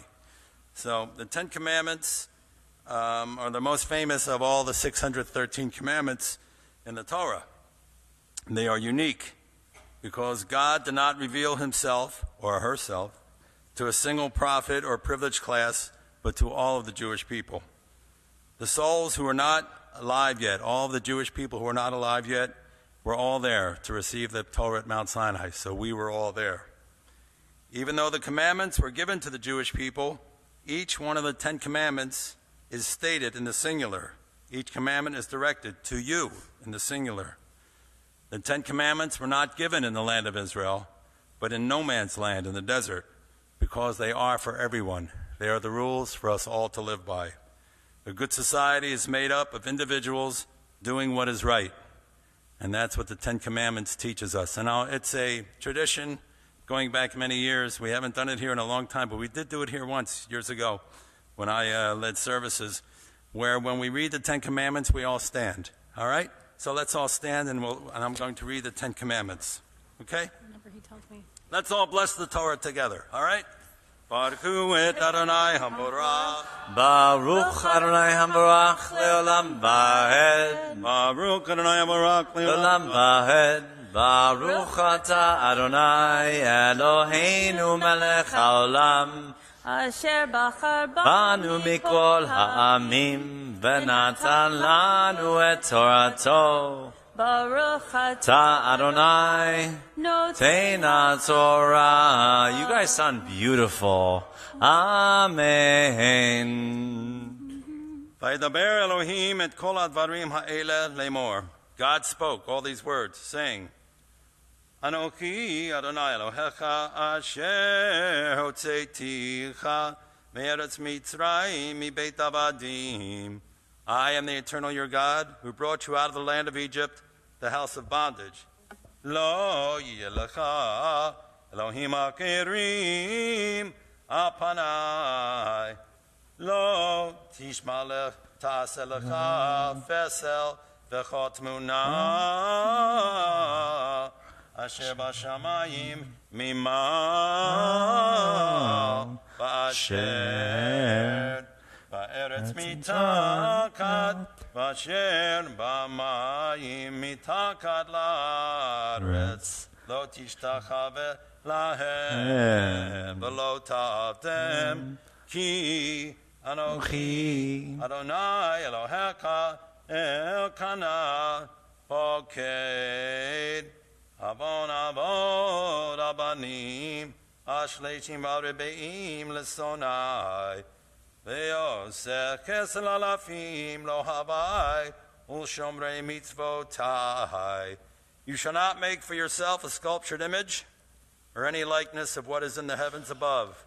So the Ten Commandments are the most famous of all the 613 commandments in the Torah. They are unique because God did not reveal himself or herself to a single prophet or privileged class, but to all of the Jewish people. The souls who are not alive yet, all of the Jewish people who are not alive yet, were all there to receive the Torah at Mount Sinai, so we were all there. Even though the commandments were given to the Jewish people, each one of the 10 commandments is stated in the singular. Each commandment is directed to you in the singular. The 10 commandments were not given in the land of Israel, but in no man's land in the desert, because they are for everyone. They are the rules for us all to live by. A good society is made up of individuals doing what is right. And that's what the 10 Commandments teaches us. And now it's a tradition going back many years. We haven't done it here in a long time, but we did do it here once, years ago, when I led services, where when we read the 10 Commandments, we all stand. All right? So let's all stand, and I'm going to read the 10 Commandments. Okay? Whenever he tells me. Let's all bless the Torah together. All right? Baruch et Adonai Hamorach. Baruch Adonai Hamorach leolam vaed. Baruch Adonai Hamorach Leolam vaed. Baruch ata Adonai Eloheinu melech haolam. Asher bachar Banu mikol ha'amim v'natan lanu et Torato. Baruch Ta Adonai Teina Torah. You guys sound beautiful. Amen. Vaydaber Elohim et kol advarim ha'ele lemor. God spoke all these words, saying, Anochi Adonai Elohecha asher hotzeiticha me'eretz Mitzrayim mibeit avadim. I am the eternal your God, who brought you out of the land of Egypt, the house of bondage. Lo yelecha Elohim akerim apanai. Lo tishmalech ta'aselecha fesel v'chot munah. Asher b'shamayim mimah ba'asher ba'eretz mitakat ba'asher b'mayim mitakat la'aretz lo tishtachave lahem v'lo ta'avtem ki anochi Adonai Elohecha Elkanah Poked Avon avod abanim Ashlechim v'rebeim lesonai Ve'osech kesel alafim lo havai Ulshomrei mitzvotai. You shall not make for yourself a sculptured image or any likeness of what is in the heavens above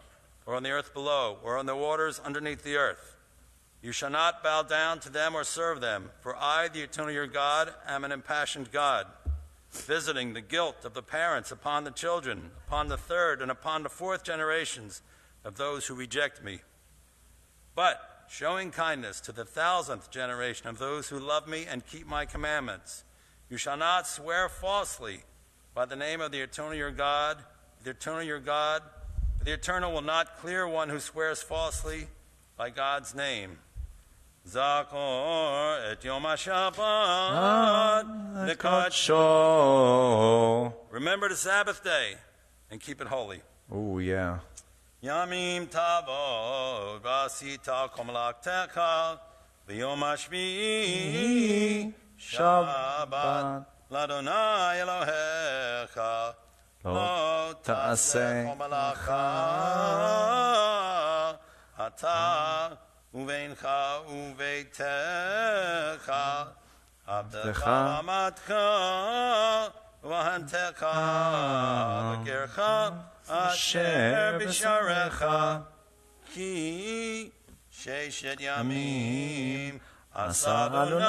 or on the earth below or on the waters underneath the earth. You shall not bow down to them or serve them, for I, the eternal your God, am an impassioned God, visiting the guilt of the parents upon the children, upon the third and upon the fourth generations of those who reject me, but showing kindness to the 1,000th generation of those who love me and keep my commandments. You shall not swear falsely by the name of the eternal your God, the eternal your God, for the eternal will not clear one who swears falsely by God's name. Zakor et Yom HaShabbat Lekadsho. Remember the Sabbath day and keep it holy. Oh, yeah. Yamim tavod v'asita kol malaktecha v'yom hashvi'i Shabbat l'Adonai Elohecha lo ta'aseh kol malacha ata Uveincha uveitecha עבדך עמדך והנתך וגרך אשר בשעריך כי ששת ימים עשה אדוני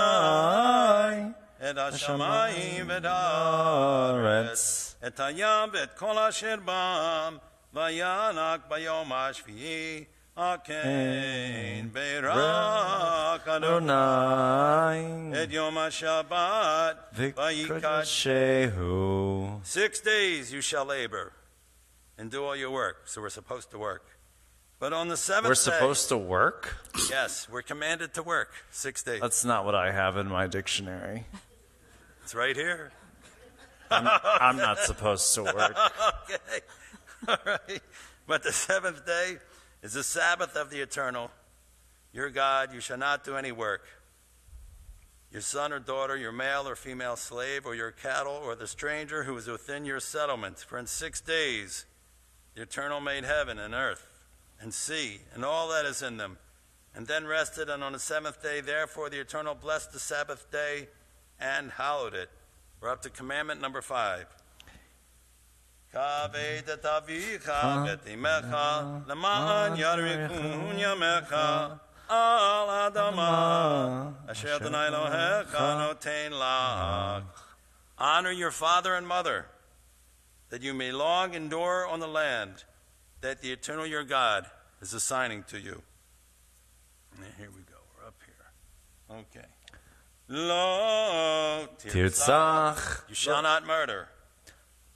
את השמיים ואת הארץ, את הים ואת כל אשר בם, וינק ביום השביעי, כן בירך אדוני את יום השבת ויקדשהו. 6 days you shall labor and do all your work. So we're supposed to work. But on the seventh We're day, supposed to work? yes, we're commanded to work 6 days. That's not what I have in my dictionary. It's right here. I'm not supposed to work. Okay. All right. But the seventh day is the Sabbath of the Eternal. Your God, you shall not do any work. Your son or daughter, your male or female slave, or your cattle, or the stranger who is within your settlement. For in 6 days the Eternal made heaven and earth and sea and all that is in them, and then rested, and on the seventh day, therefore, the Eternal blessed the Sabbath day and hallowed it. We're up to commandment number 5. Kaved et avicha v'et imecha lema'an yarikun yamecha al adama asher Adonai Elohecha noten lach. Honor your father and mother, that you may long endure on the land that the Eternal your God is assigning to you. And here we go. We're up here. Okay. Lo tirtzach. You shall not murder.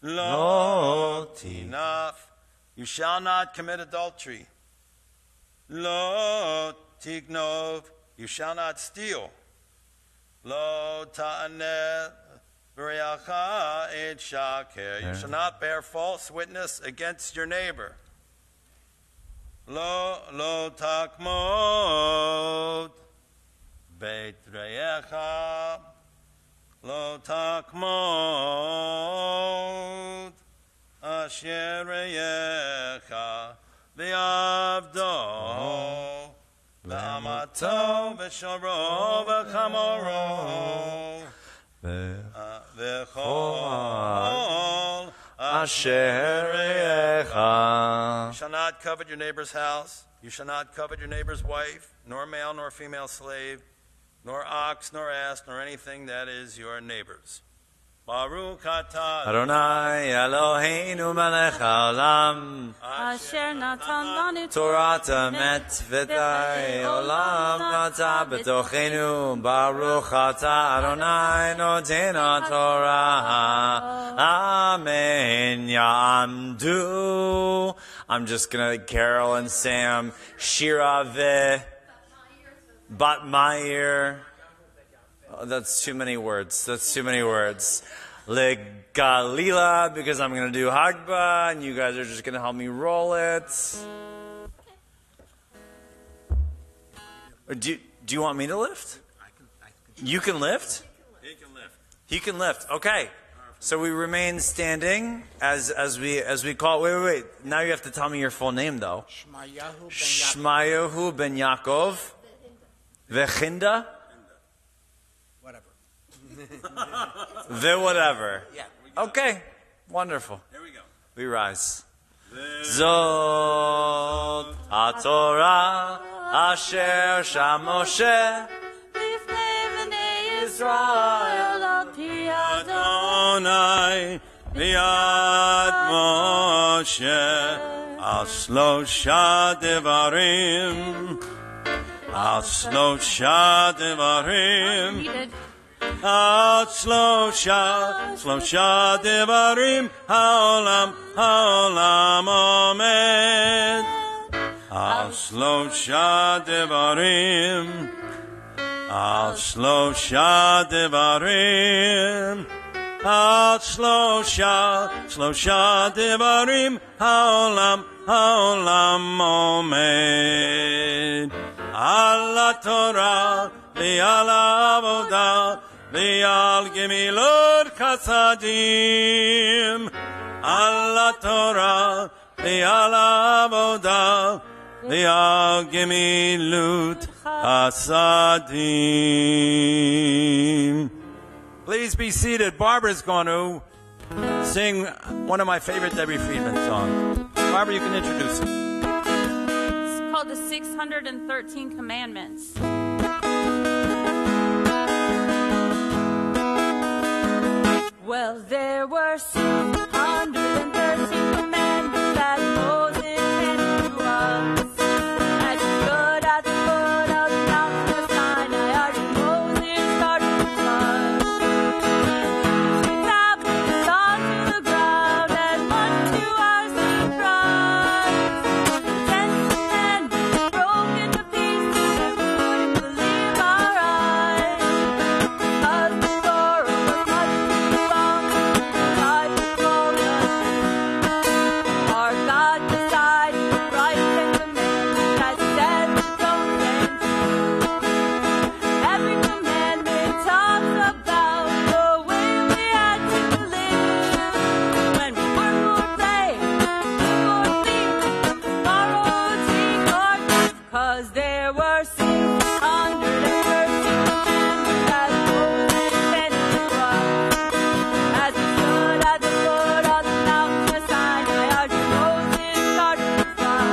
Lo tinaf. You shall not commit adultery. Lo tignov. You shall not steal. Lo ta'aneh v'reacha et shaker. You shall not bear false witness against your neighbor. Lo takmod beit reyecha. Lo takmod asher reyecha v'avdo v'amato v'shoro v'chamoro v'chol asher reyecha. You shall not covet your neighbor's house. You shall not covet your neighbor's wife, nor male nor female slave, nor ox, nor ass, nor anything that is your neighbor's. Baruch atah Adonai Eloheinu melech haolam Asher natan lanu Torah emet v'tei olam nata b'tochenu Baruch atah Adonai noten haTorah Amen Ya'amdu. I'm just gonna carol and Sam Shira ve Bat Ma'ir. Oh, that's too many words. Le Galila, because I'm going to do Hagba, and you guys are just going to help me roll it. Or do you want me to lift? You can lift? He can lift. Okay. So we remain standing as we call. Wait. Now you have to tell me your full name, though. Shmayahu ben Yaakov. Vechinda? Whatever. Yeah. Okay. Wonderful. Here we go. We rise. Zot HaTorah Asher Shamoshe Lifnei b'nei Israel al pi Adonai v'yad Moshe al shlosha devarim al shlosha devarim al shlosha devarim haolam omed al shlosha devarim al shlosha devarim al shlosha devarim haolam omed al Torah ve'al avodah ve'al gemilot chasadim al Torah ve'al avodah ve'al gemilut chasadim. Please be seated. Barbara's going to sing one of my favorite Debbie Friedman songs. Barbara, you can introduce it. It's called the 613 Commandments. Well, there were 613 commandments that Moses handed to us. As he stood at the foot of the mountain of Sinai, our Moses started to us. He tapped his onto the ground, and much to our surprise, the 10 commandments broke into pieces, and we couldn't believe our eyes. Because the Torah was much too long, our God decided to write 10 commandments that said we don't bend. Every commandment talks about the way we had to live when we work or play, eat or sleep, borrow, take or give. 'Cause there were 613 commandments that Moses handed to us. As we stood at the foot of the mountain of Sinai, our Moses started to fly.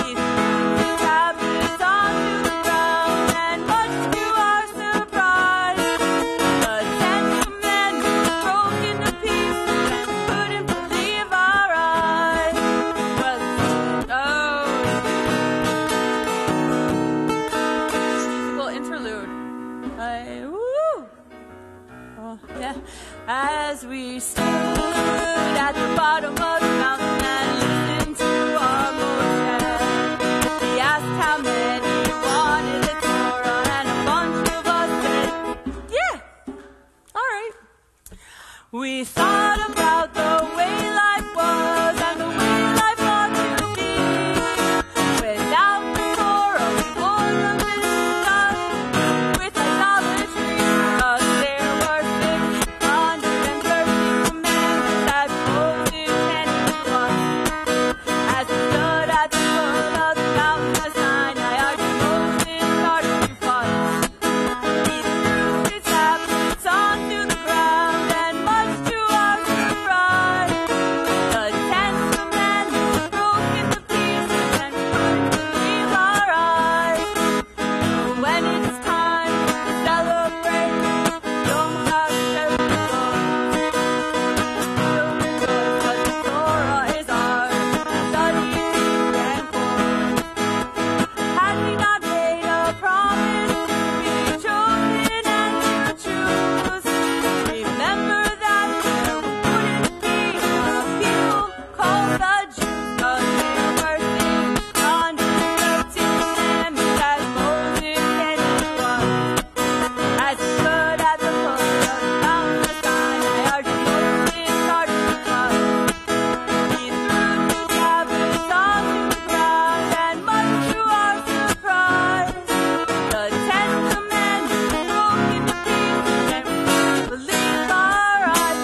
He threw the tablets onto the ground, and much to our surprise, the 10 commandments broke into pieces, and we couldn't believe our eyes. Well, musical interlude. Woo! Oh, yeah. As we stood at the bottom of the mountain and listened to our Moses, he asked how many wanted the Torah, and a bunch of us said, yeah, all right. We thought about the way life was and the way life ought to be. Without the Torah, we wouldn't have done with idolatry. 'Cause there were 613 commandments that Moses handed to us. As we stood at the foot of the mountain of Sinai, our Moses started to fuss. He threw his tablets onto the ground, and much to our surprise, the 10 commandments broke into pieces, and we couldn't believe our eyes. When it's time to celebrate Yom HaShabbat, we'll rejoice 'cause the Torah is ours, study, read, and quote. Had we not made a promise to be chosen and to choose, remember that there wouldn't be a people called the Jews. 'Cause there were 613 commandments that Moses handed to us. As we stood at the foot of the mountain of Sinai, our Moses started to fuss. He threw the tablets onto the ground, and much to our surprise, the 10 commandments broke into pieces, and we couldn't believe our eyes.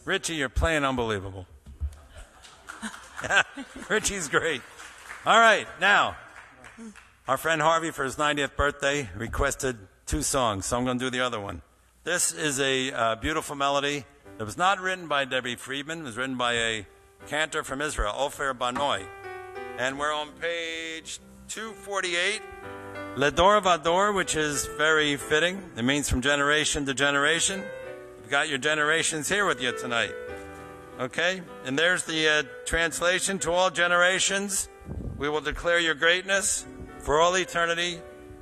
Richie, you're playing unbelievable. Richie's great. All right, now, our friend Harvey, for his 90th birthday, requested 2 songs, so I'm going to do the other one. This is a beautiful melody that was not written by Debbie Friedman. It was written by a cantor from Israel, Ofer Banoi. And we're on page 248, Ledor Vador, which is very fitting. It means from generation to generation. You've got your generations here with you tonight. Okay? And there's the translation. To all generations, we will declare your greatness for all eternity.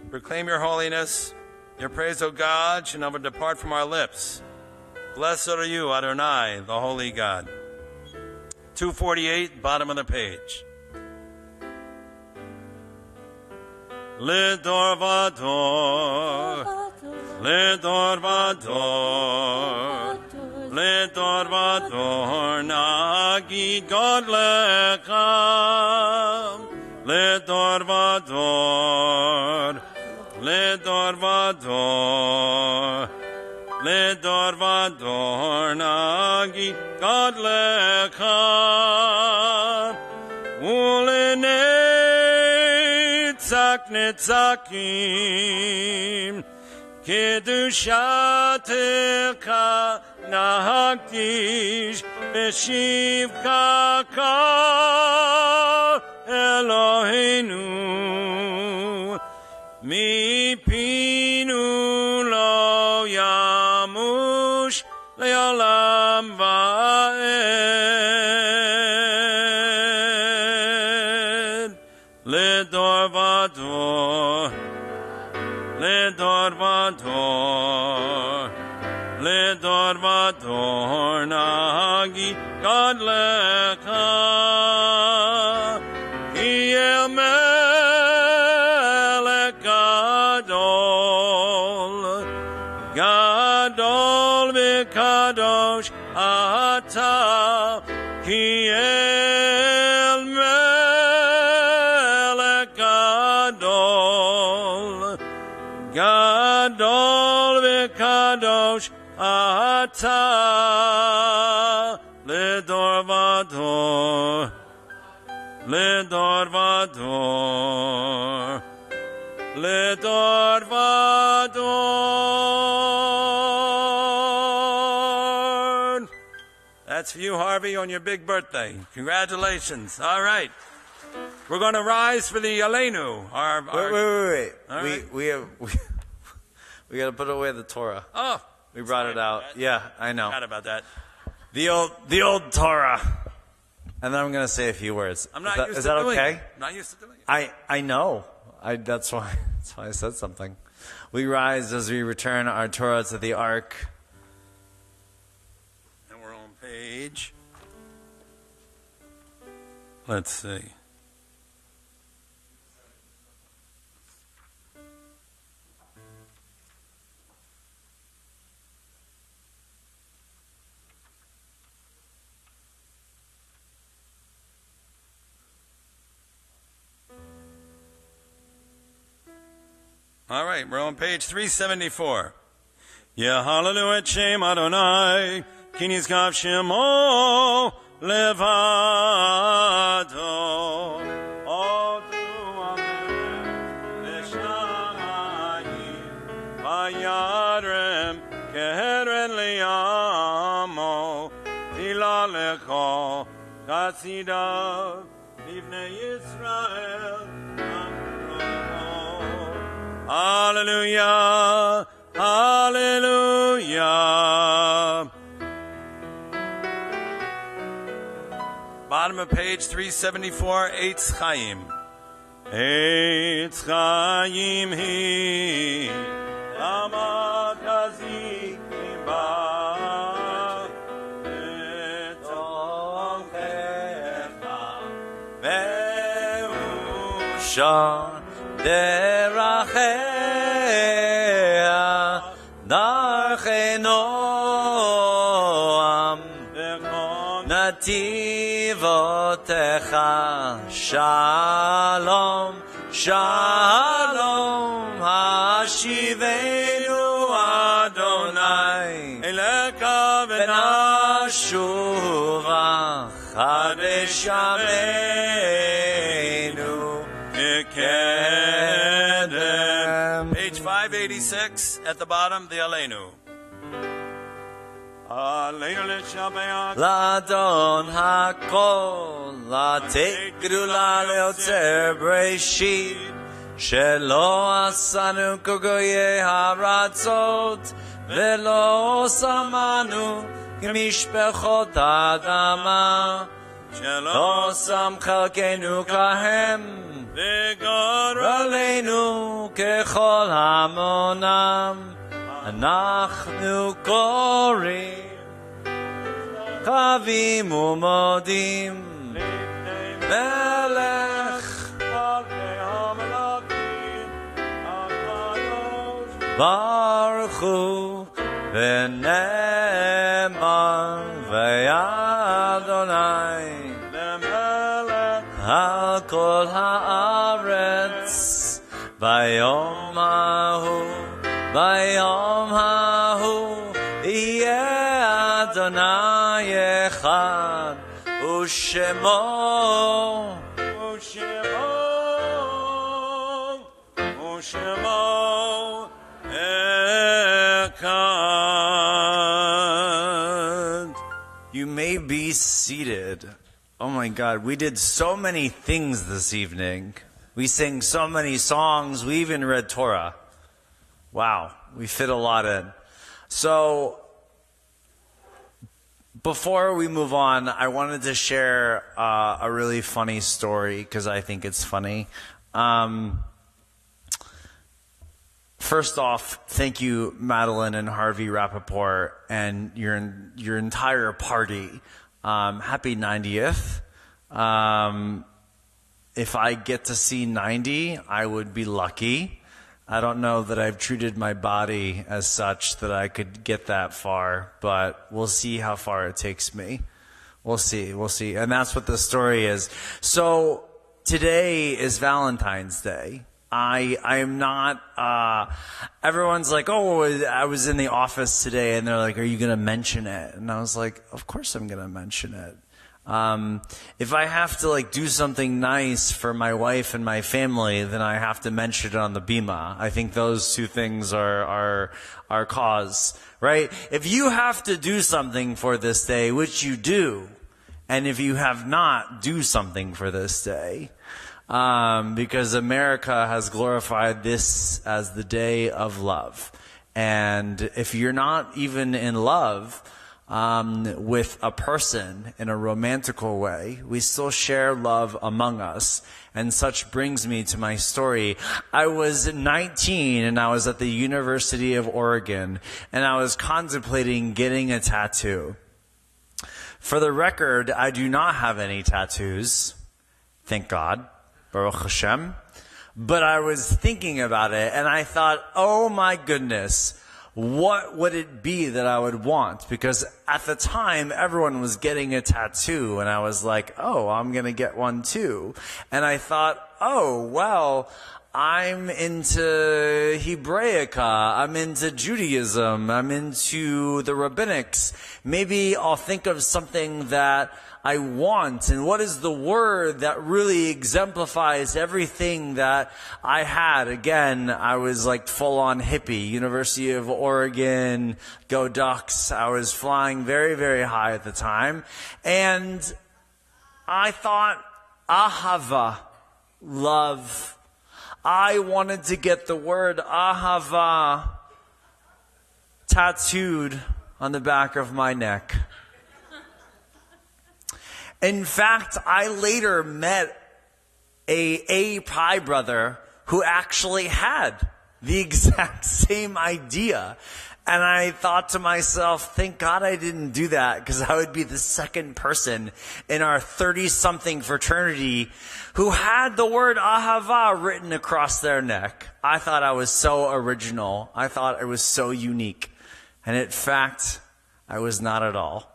Proclaim your holiness. Your praise, O God, shall never depart from our lips. Blessed are you, Adonai, the holy God. 248, bottom of the page. Ledor Vador, Ledor Vador, Ledor Vador, Nagid God Lecha, Ledor Vador, Ledor Vador, Ledor Vador, Nagid God Lecha, Ulenei נצקים, קדושתך נהקדיש, בשבחה כל אלוהינו, מפינו לא ימוש לעולם ועד, לדור ודור, לדור ודור, לדור ודור נגיד גדלך, כי אל מלך גדול, גדול וקדוש אתה, כי אל מלך גדול, גדול וקדוש אתה, לדור ודור, לדור ודור, לדור ודור. That's for you, Harvey, on your big birthday. Congratulations. All right. We're going to rise for the Aleinu. Wait. All right. We got to put away the Torah. Oh. We brought it out. Yeah, I know. Forgot about that. The old Torah. And then I'm going to say a few words. I'm not used is to that doing okay? it. I'm not used to doing it. I know. That's why I said something. We rise as we return our Torah to the Ark. And we're on page. Let's see. All right, we're on page 374. Yehalelu et Shem Adonai, ki nizkav Shemo levado. Odu amelech l'shamayim, vayadrem keheren liyamo, tila lecho chasidav livnei Yisrael. Hallelujah, hallelujah. Bottom of page 374, Eitz Chaim. Eitz Chaim hi, lama kazikim ba, etochecha, ve'usha. Derachea darchei noam nativotecha shalom shalom hashivenu Adonai eleka v'nashuva chadesh yameinu Page 586 at the bottom, the Aleinu. Ladon hakol, latek gdula leotzer breshit, shelo asanu kogoye haratzot, velo samanu k'mishpechot adama, shelo sam chalkenu kahem. Aleinu kechol hamonam, אנחנו קוראים, חבים ומודים, מלך מלכי המלכים, הקדוש ברוך הוא, ונאמר וידוני למלך על כל הארץ, ביום ההוא יהיה אדוני אחד, ושמו Shemo Echad. You may be seated. Oh my God, we did so many things this evening. We sang so many songs. We even read Torah. Wow, we fit a lot in. So, before we move on, I wanted to share a really funny story because I think it's funny. First off, thank you, Madeline and Harvey Rappaport, and your entire party. Happy 90th. If I get to see 90, I would be lucky. I don't know that I've treated my body as such that I could get that far, but we'll see how far it takes me. We'll see. And that's what the story is. So today is Valentine's Day. I am not, everyone's like, oh, I was in the office today, and they're like, are you going to mention it? And I was like, of course I'm going to mention it. If I have to do something nice for my wife and my family, then I have to mention it on the bima. I think those two things are cause, right? If you have to do something for this day, which you do, and if you have not, do something for this day. Because America has glorified this as the day of love. And if you're not even in love, with a person in a romantical way, we still share love among us. And such brings me to my story. I was 19 and I was at the University of Oregon and I was contemplating getting a tattoo. For the record, I do not have any tattoos. Thank God. Baruch Hashem. But I was thinking about it and I thought, oh my goodness, what would it be that I would want? Because at the time, everyone was getting a tattoo, and I was like, oh, I'm going to get one too. And I thought, oh, well, I'm into Hebraica, I'm into Judaism, I'm into the rabbinics. Maybe I'll think of something that I want, and what is the word that really exemplifies everything that I had? Again, I was like full on hippie, University of Oregon, go Ducks. I was flying very, very high at the time. And I thought, ahava, love. I wanted to get the word ahava tattooed on the back of my neck. In fact, I later met a Pi brother who actually had the exact same idea. And I thought to myself, thank God I didn't do that, because I would be the second person in our 30-something fraternity who had the word ahava written across their neck. I thought I was so original. I thought it was so unique. And in fact, I was not at all.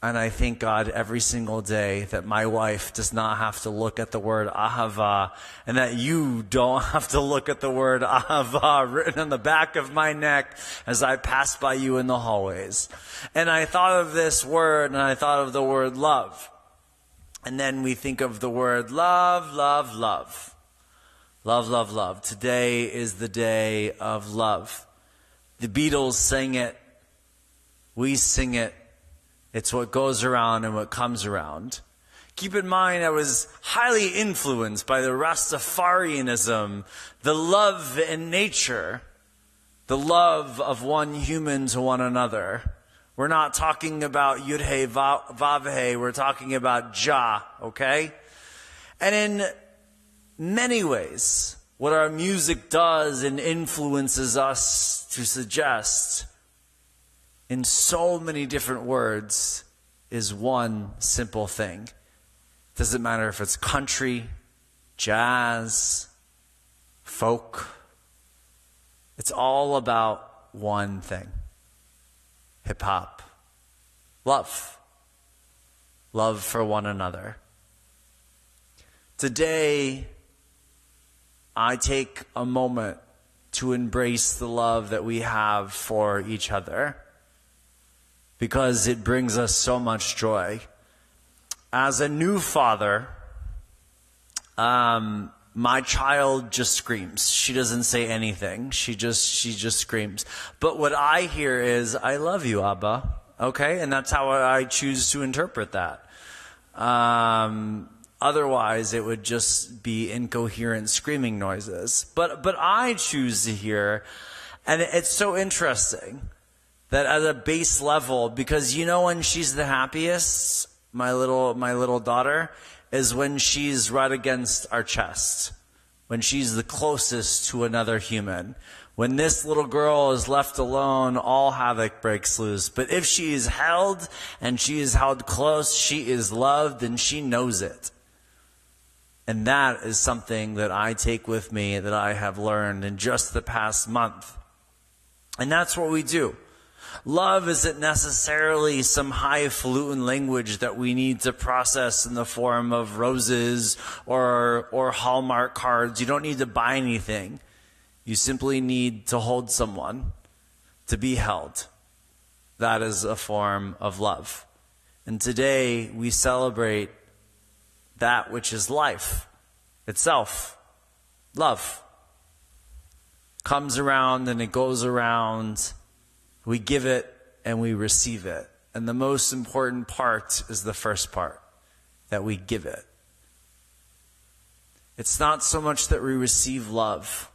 And I thank God every single day that my wife does not have to look at the word ahava, and that you don't have to look at the word ahava written on the back of my neck as I pass by you in the hallways. And I thought of this word, and I thought of the word love. And then we think of the word love, love, love. Love, love, love. Today is the day of love. The Beatles sang it. We sing it. It's what goes around and what comes around. Keep in mind, I was highly influenced by the Rastafarianism, the love in nature, the love of one human to one another. We're not talking about Yud-He, Vav-He, we're talking about Jah, okay? And in many ways, what our music does and influences us to suggest in so many different words is one simple thing. Doesn't matter if it's country, jazz, folk. It's all about one thing. Hip hop. Love. Love for one another. Today, I take a moment to embrace the love that we have for each other, because it brings us so much joy. As a new father, My child just screams. She doesn't say anything. She just screams. But what I hear is, I love you, Abba. Okay? And that's how I choose to interpret that. Otherwise, it would just be incoherent screaming noises. But I choose to hear, and it's so interesting that at a base level, because you know when she's the happiest, my little daughter, is when she's right against our chest, when she's the closest to another human. When this little girl is left alone, all havoc breaks loose. But if she is held and she is held close, she is loved and she knows it. And that is something that I take with me, that I have learned in just the past month. And that's what we do. Love isn't necessarily some highfalutin language that we need to process in the form of roses or Hallmark cards. You don't need to buy anything. You simply need to hold someone, to be held. That is a form of love. And today we celebrate that which is life itself. Love comes around and it goes around. We give it and we receive it. And the most important part is the first part, that we give it. It's not so much that we receive love.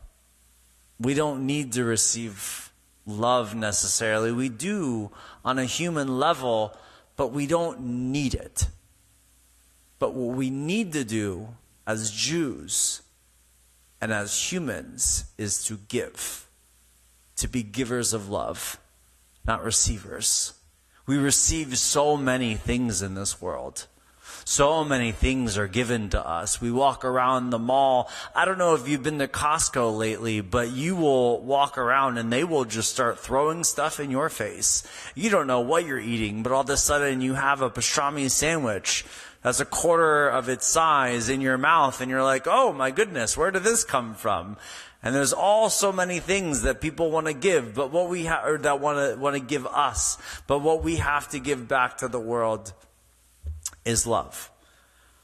We don't need to receive love necessarily. We do on a human level, but we don't need it. But what we need to do as Jews and as humans is to give, to be givers of love, not receivers. We receive so many things in this world. So many things are given to us. We walk around the mall. I don't know if you've been to Costco lately, but you will walk around and they will just start throwing stuff in your face. You don't know what you're eating, but all of a sudden you have a pastrami sandwich that's a quarter of its size in your mouth, and you're like, oh my goodness, where did this come from? And there's all so many things that people want to give, but what we or that want to give us, but what we have to give back to the world is love.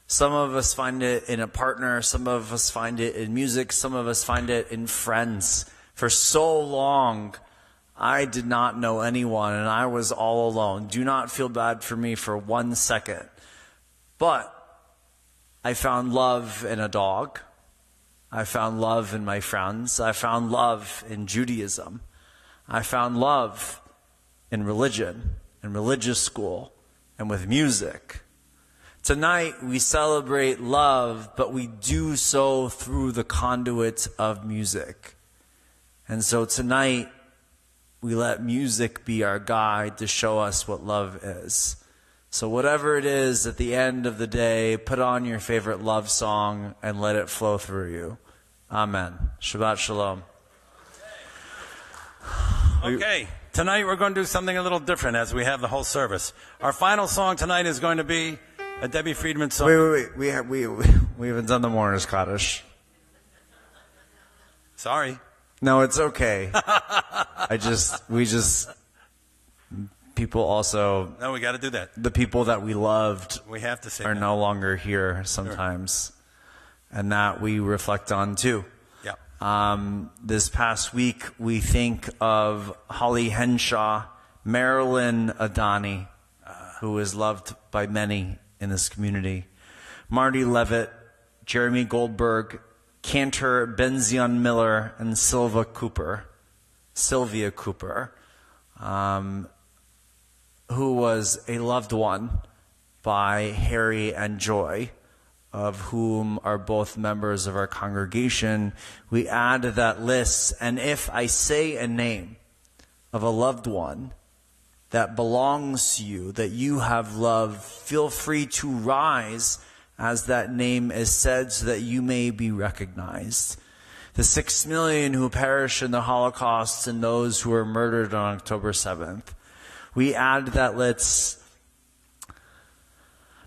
Some of us find it in a partner, some of us find it in music, some of us find it in friends. For so long, I did not know anyone, and I was all alone. Do not feel bad for me for 1 second. But I found love in a dog. I found love in my friends. I found love in Judaism. I found love in religion, in religious school, and with music. Tonight we celebrate love, but we do so through the conduit of music. And so tonight we let music be our guide to show us what love is. So whatever it is, at the end of the day, put on your favorite love song and let it flow through you. Amen. Shabbat Shalom. Okay, tonight we're going to do something a little different as we have the whole service. Our final song tonight is going to be a Debbie Friedman song. Wait. We haven't done the Mourner's Kaddish. Sorry. No, it's okay. People also... No, we got to do that. The people that we loved We have to say are that. no longer here sometimes. Sure. And that we reflect on too. Yeah. This past week, we think of Holly Henshaw, Marilyn Adani, who is loved by many in this community, Marty Levitt, Jeremy Goldberg, Cantor Benzion Miller, and Sylvia Cooper, who was a loved one by Harry and Joy, of whom are both members of our congregation. We add to that list, and if I say a name of a loved one that belongs to you, that you have loved, feel free to rise as that name is said so that you may be recognized. The 6 million who perished in the Holocaust and those who were murdered on October 7th. We add to that list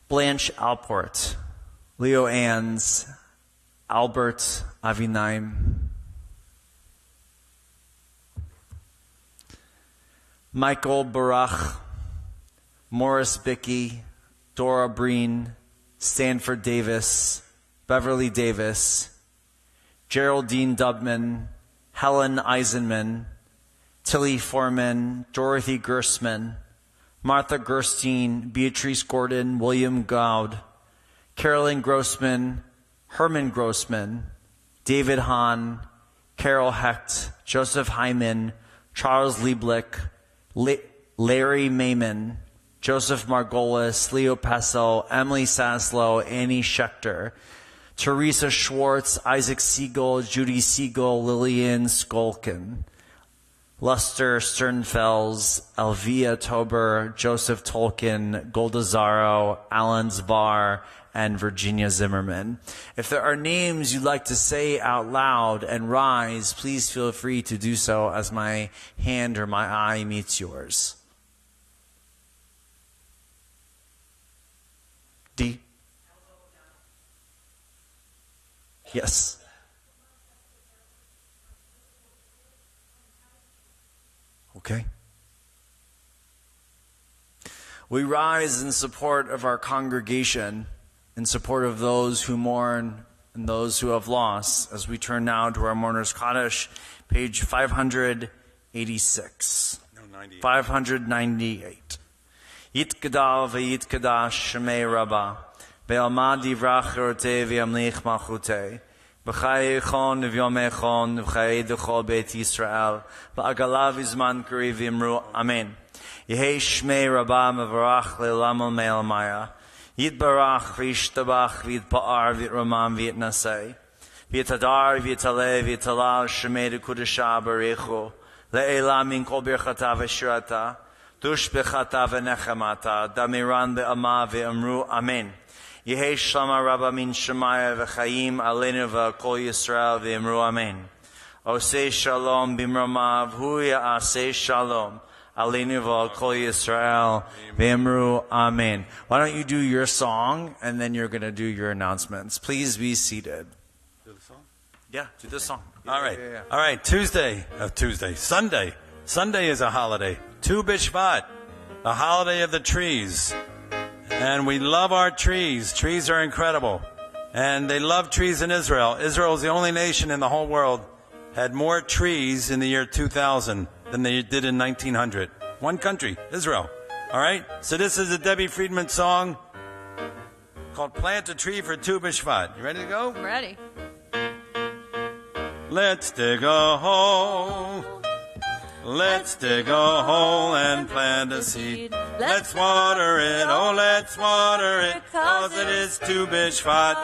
Blanche Alport, Leo Ann's, Albert Avinaim, Michael Barach, Morris Bickey, Dora Breen, Stanford Davis, Beverly Davis, Geraldine Dubman, Helen Eisenman, Tilly Foreman, Dorothy Gersman, Martha Gerstein, Beatrice Gordon, William Gowd, Carolyn Grossman, Herman Grossman, David Hahn, Carol Hecht, Joseph Hyman, Charles Lieblich, Larry Mayman, Joseph Margolis, Leo Passo, Emily Saslow, Annie Schechter, Teresa Schwartz, Isaac Siegel, Judy Siegel, Lillian Skolkin, Luster Sternfels, Elvia Tober, Joseph Tolkien, Golda Zaro, Alan Zvar, and Virginia Zimmerman. If there are names you'd like to say out loud and rise, please feel free to do so as my hand or my eye meets yours. D. Yes. Okay. We rise in support of our congregation, in support of those who mourn and those who have lost, as we turn now to our Mourner's Kaddish, page 586. 598. Yitkadal v'yitkadash shemei Rabba, be'alma divrach yorotei v'yamlich malchutei, b'chai echon v'yom echon v'chai d'chol beit Yisrael, b'agala v'zman kari v'imru Amen. Yehei shmei Rabba mevarach le'olam al maya, Yitbarach v'yishtabach v'yitpa'ar v'yitramam v'yitnasei, v'yitadar v'yitaleh v'yitalal shemei d'kudesha barechu, le'ela min kol birchata v'shirata, dush b'chata v'nechamata, damiran be'ama v'amru Amen. Yehei shlama Rabba min shemaya v'chayim aleinu v'kol Yisrael v'amru Amen. Osei shalom b'mramav hu ya'asei shalom. Aleinu v'kol Yisrael v'amru Amen. Why don't you do your song, and then you're going to do your announcements. Please be seated. Do the song? Yeah, do the song. All right. All right. Sunday. Sunday is a holiday. Tu B'Shvat, a holiday of the trees. And we love our trees. Trees are incredible. And they love trees in Israel. Israel is the only nation in the whole world had more trees in the year 2000 than they did in 1900. One country, Israel. All right? So this is a Debbie Friedman song called Plant a Tree for Tu B'Shvat. You ready to go? I'm ready. Let's dig a hole. Let's dig a hole and plant a seed. Let's water it, oh let's water it, 'cause it is Tu B'Shvat.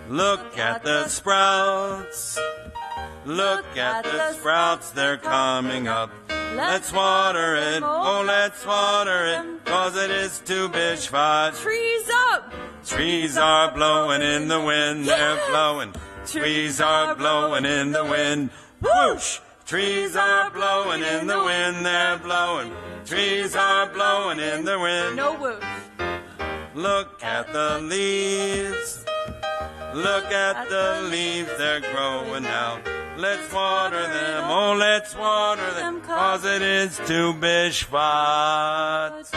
Look at the sprouts. Look at the sprouts, they're coming up. Let's water it, oh let's water it, 'cause it is Tu B'Shvat. Trees up! Trees are blowing in the wind, they're blowing. Trees are blowing in the wind. Whoosh! Trees are blowing in the wind, they're blowing. Trees are blowing in the wind. No whoosh. Look at the leaves. Look at the leaves, they're growing out. Let's water them, oh let's water them, 'cause it is Tu B'Shvat.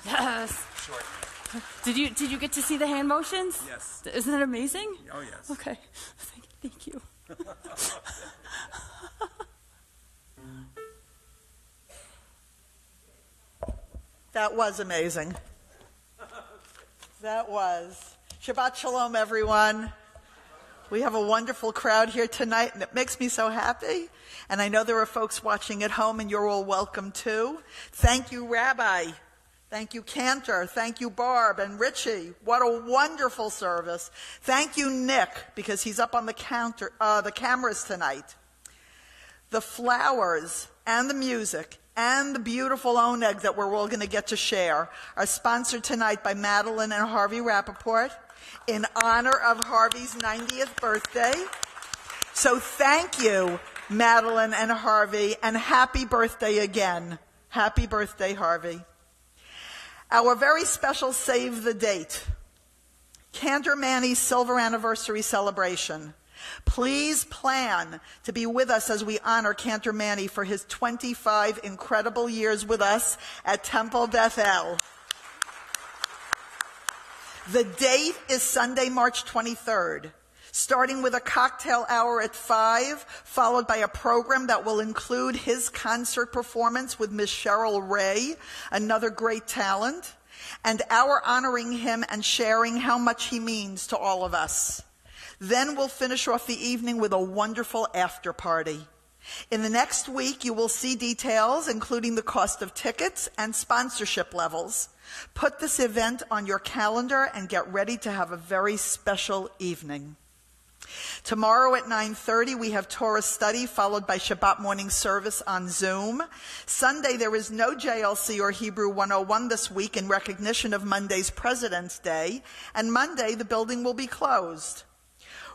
Yes. Did you get to see the hand motions? Yes. Isn't that amazing? Oh yes. Okay. Thank you. That was amazing. That was. Shabbat Shalom, everyone. We have a wonderful crowd here tonight, and it makes me so happy. And I know there are folks watching at home, and you're all welcome too. Thank you, Rabbi. Thank you, Cantor. Thank you, Barb and Richie. What a wonderful service. Thank you, Nick, because he's up on the cameras tonight. The flowers and the music and the beautiful oneg that we're all going to get to share are sponsored tonight by Madeline and Harvey Rappaport in honor of Harvey's 90th birthday. So thank you, Madeline and Harvey, and happy birthday again. Happy birthday, Harvey. Our very special save the date, Cantor Manny's silver anniversary celebration. Please plan to be with us as we honor Cantor Manny for his 25 incredible years with us at Temple Bethel. The date is Sunday, March 23rd. starting with a cocktail hour at 5, followed by a program that will include his concert performance with Miss Cheryl Ray, another great talent, and our honoring him and sharing how much he means to all of us. Then we'll finish off the evening with a wonderful after party. In the next week, you will see details, including the cost of tickets and sponsorship levels. Put this event on your calendar and get ready to have a very special evening. Tomorrow at 9:30, we have Torah study, followed by Shabbat morning service on Zoom. Sunday, there is no JLC or Hebrew 101 this week in recognition of Monday's President's Day, and Monday, the building will be closed.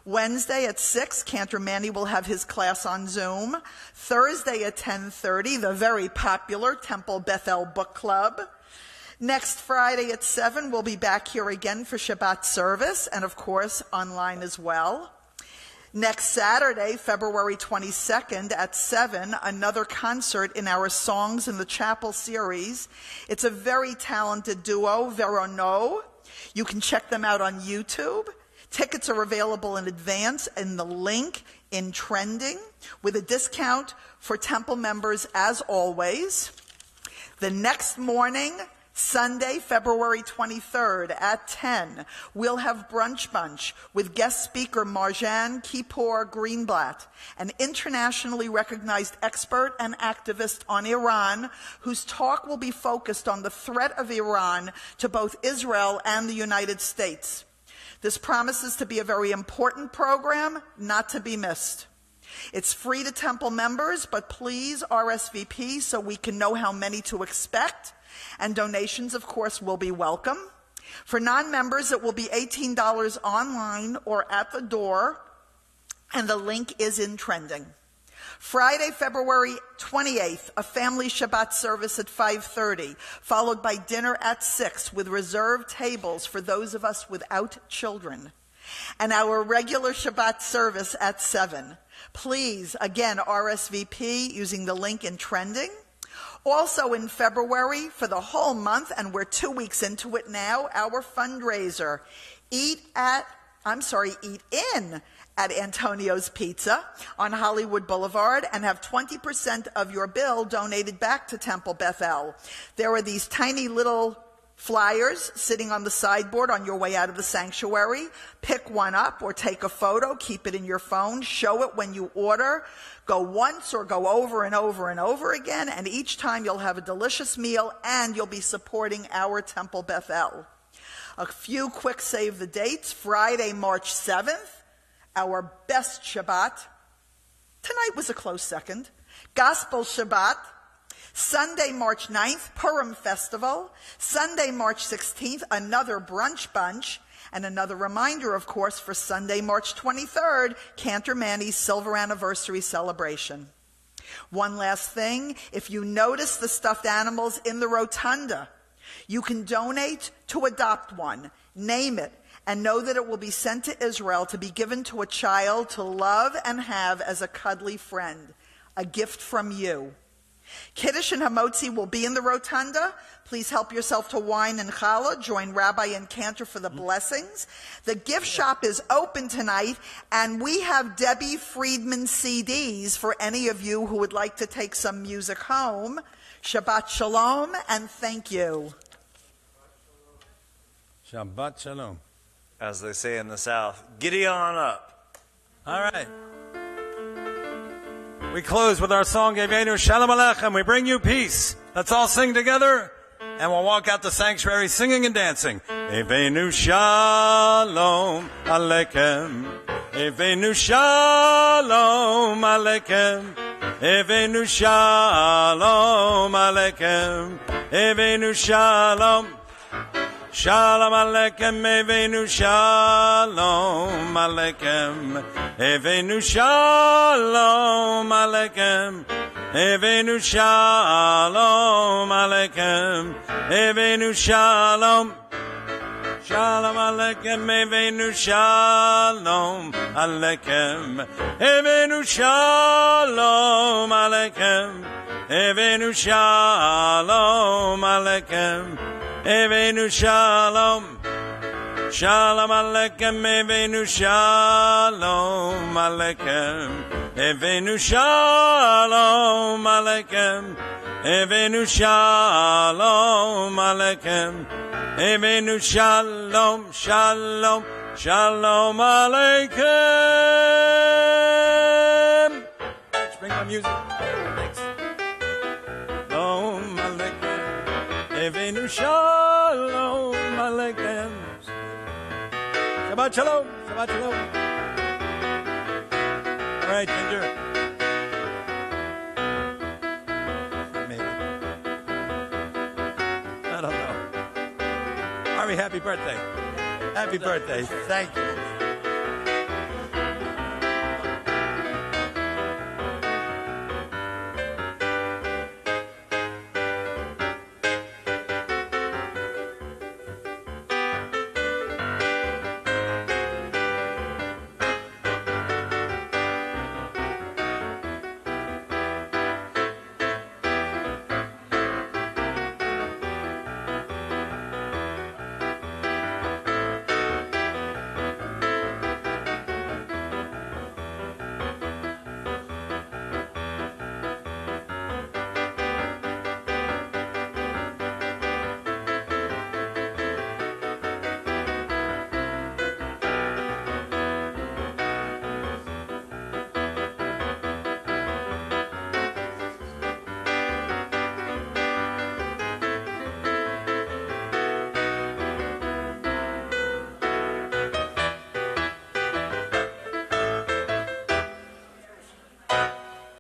Wednesday at 6, Cantor Manny will have his class on Zoom. Thursday at 10:30, the very popular Temple Bethel Book Club. Next Friday at 7, we'll be back here again for Shabbat service, and of course, online as well. Next Saturday, February 22nd at 7, another concert in our Songs in the Chapel series. It's a very talented duo, Verono. You can check them out on YouTube. Tickets are available in advance in the link in Trending, with a discount for Temple members as always. The next morning, Sunday, February 23rd at 10, we'll have Brunch Bunch with guest speaker Marjan Kippur Greenblatt, an internationally recognized expert and activist on Iran, whose talk will be focused on the threat of Iran to both Israel and the United States. This promises to be a very important program, not to be missed. It's free to Temple members, but please RSVP so we can know how many to expect. And donations, of course, will be welcome. For non-members, it will be $18 online or at the door, and the link is in Trending. Friday, February 28th, a family Shabbat service at 5:30, followed by dinner at 6 with reserved tables for those of us without children. And our regular Shabbat service at 7. Please, again, RSVP using the link in Trending. Also in February, for the whole month, and we're 2 weeks into it now, our fundraiser, Eat In at Antonio's Pizza on Hollywood Boulevard, and have 20% of your bill donated back to Temple Bethel. There are these tiny little flyers sitting on the sideboard on your way out of the sanctuary. Pick one up or take a photo, keep it in your phone, show it when you order. Go once or go over and over and over again, and each time you'll have a delicious meal and you'll be supporting our Temple Bethel. A few quick save the dates. Friday, March 7th, our best Shabbat. Tonight was a close second. Gospel Shabbat. Sunday, March 9th, Purim Festival. Sunday, March 16th, another Brunch Bunch. And another reminder, of course, for Sunday, March 23rd, Cantor Manny's Silver Anniversary celebration. One last thing, if you notice the stuffed animals in the rotunda, you can donate to adopt one, name it, and know that it will be sent to Israel to be given to a child to love and have as a cuddly friend, a gift from you. Kiddush and Hamotzi will be in the rotunda. Please help yourself to wine and challah. Join Rabbi and Cantor for the blessings. The gift shop is open tonight, and we have Debbie Friedman CDs for any of you who would like to take some music home. Shabbat Shalom, and thank you. Shabbat Shalom. As they say in the South, giddy on up. All right. We close with our song, Evenu Shalom Aleichem. We bring you peace. Let's all sing together, and we'll walk out the sanctuary singing and dancing. Evenu Shalom Aleichem. Evenu Shalom Aleichem. Evenu Shalom Aleichem. Evenu Shalom. Shalom Aleichem, Evenu Shalom Aleichem, Evenu Shalom Aleichem, Evenu Shalom Aleichem, Evenu Shalom. Shalom Aleichem, Evenu Shalom Aleichem, Evenu Shalom Aleichem, Evenu Shalom Aleichem, Evenu Shalom. Shalom Aleichem, Evenu Shalom Aleichem, Evenu Shalom Aleichem, Evenu Shalom Aleichem, Evenu Shalom, Shalom, Shalom Aleichem. Let's bring my music. Thanks. Shalom Aleichem, Evenu Shalom Aleichem. Shabbat Shalom, Shabbat Shalom. All right, Ginger. Maybe. I don't know. Ari, happy birthday. Happy birthday. Thank you.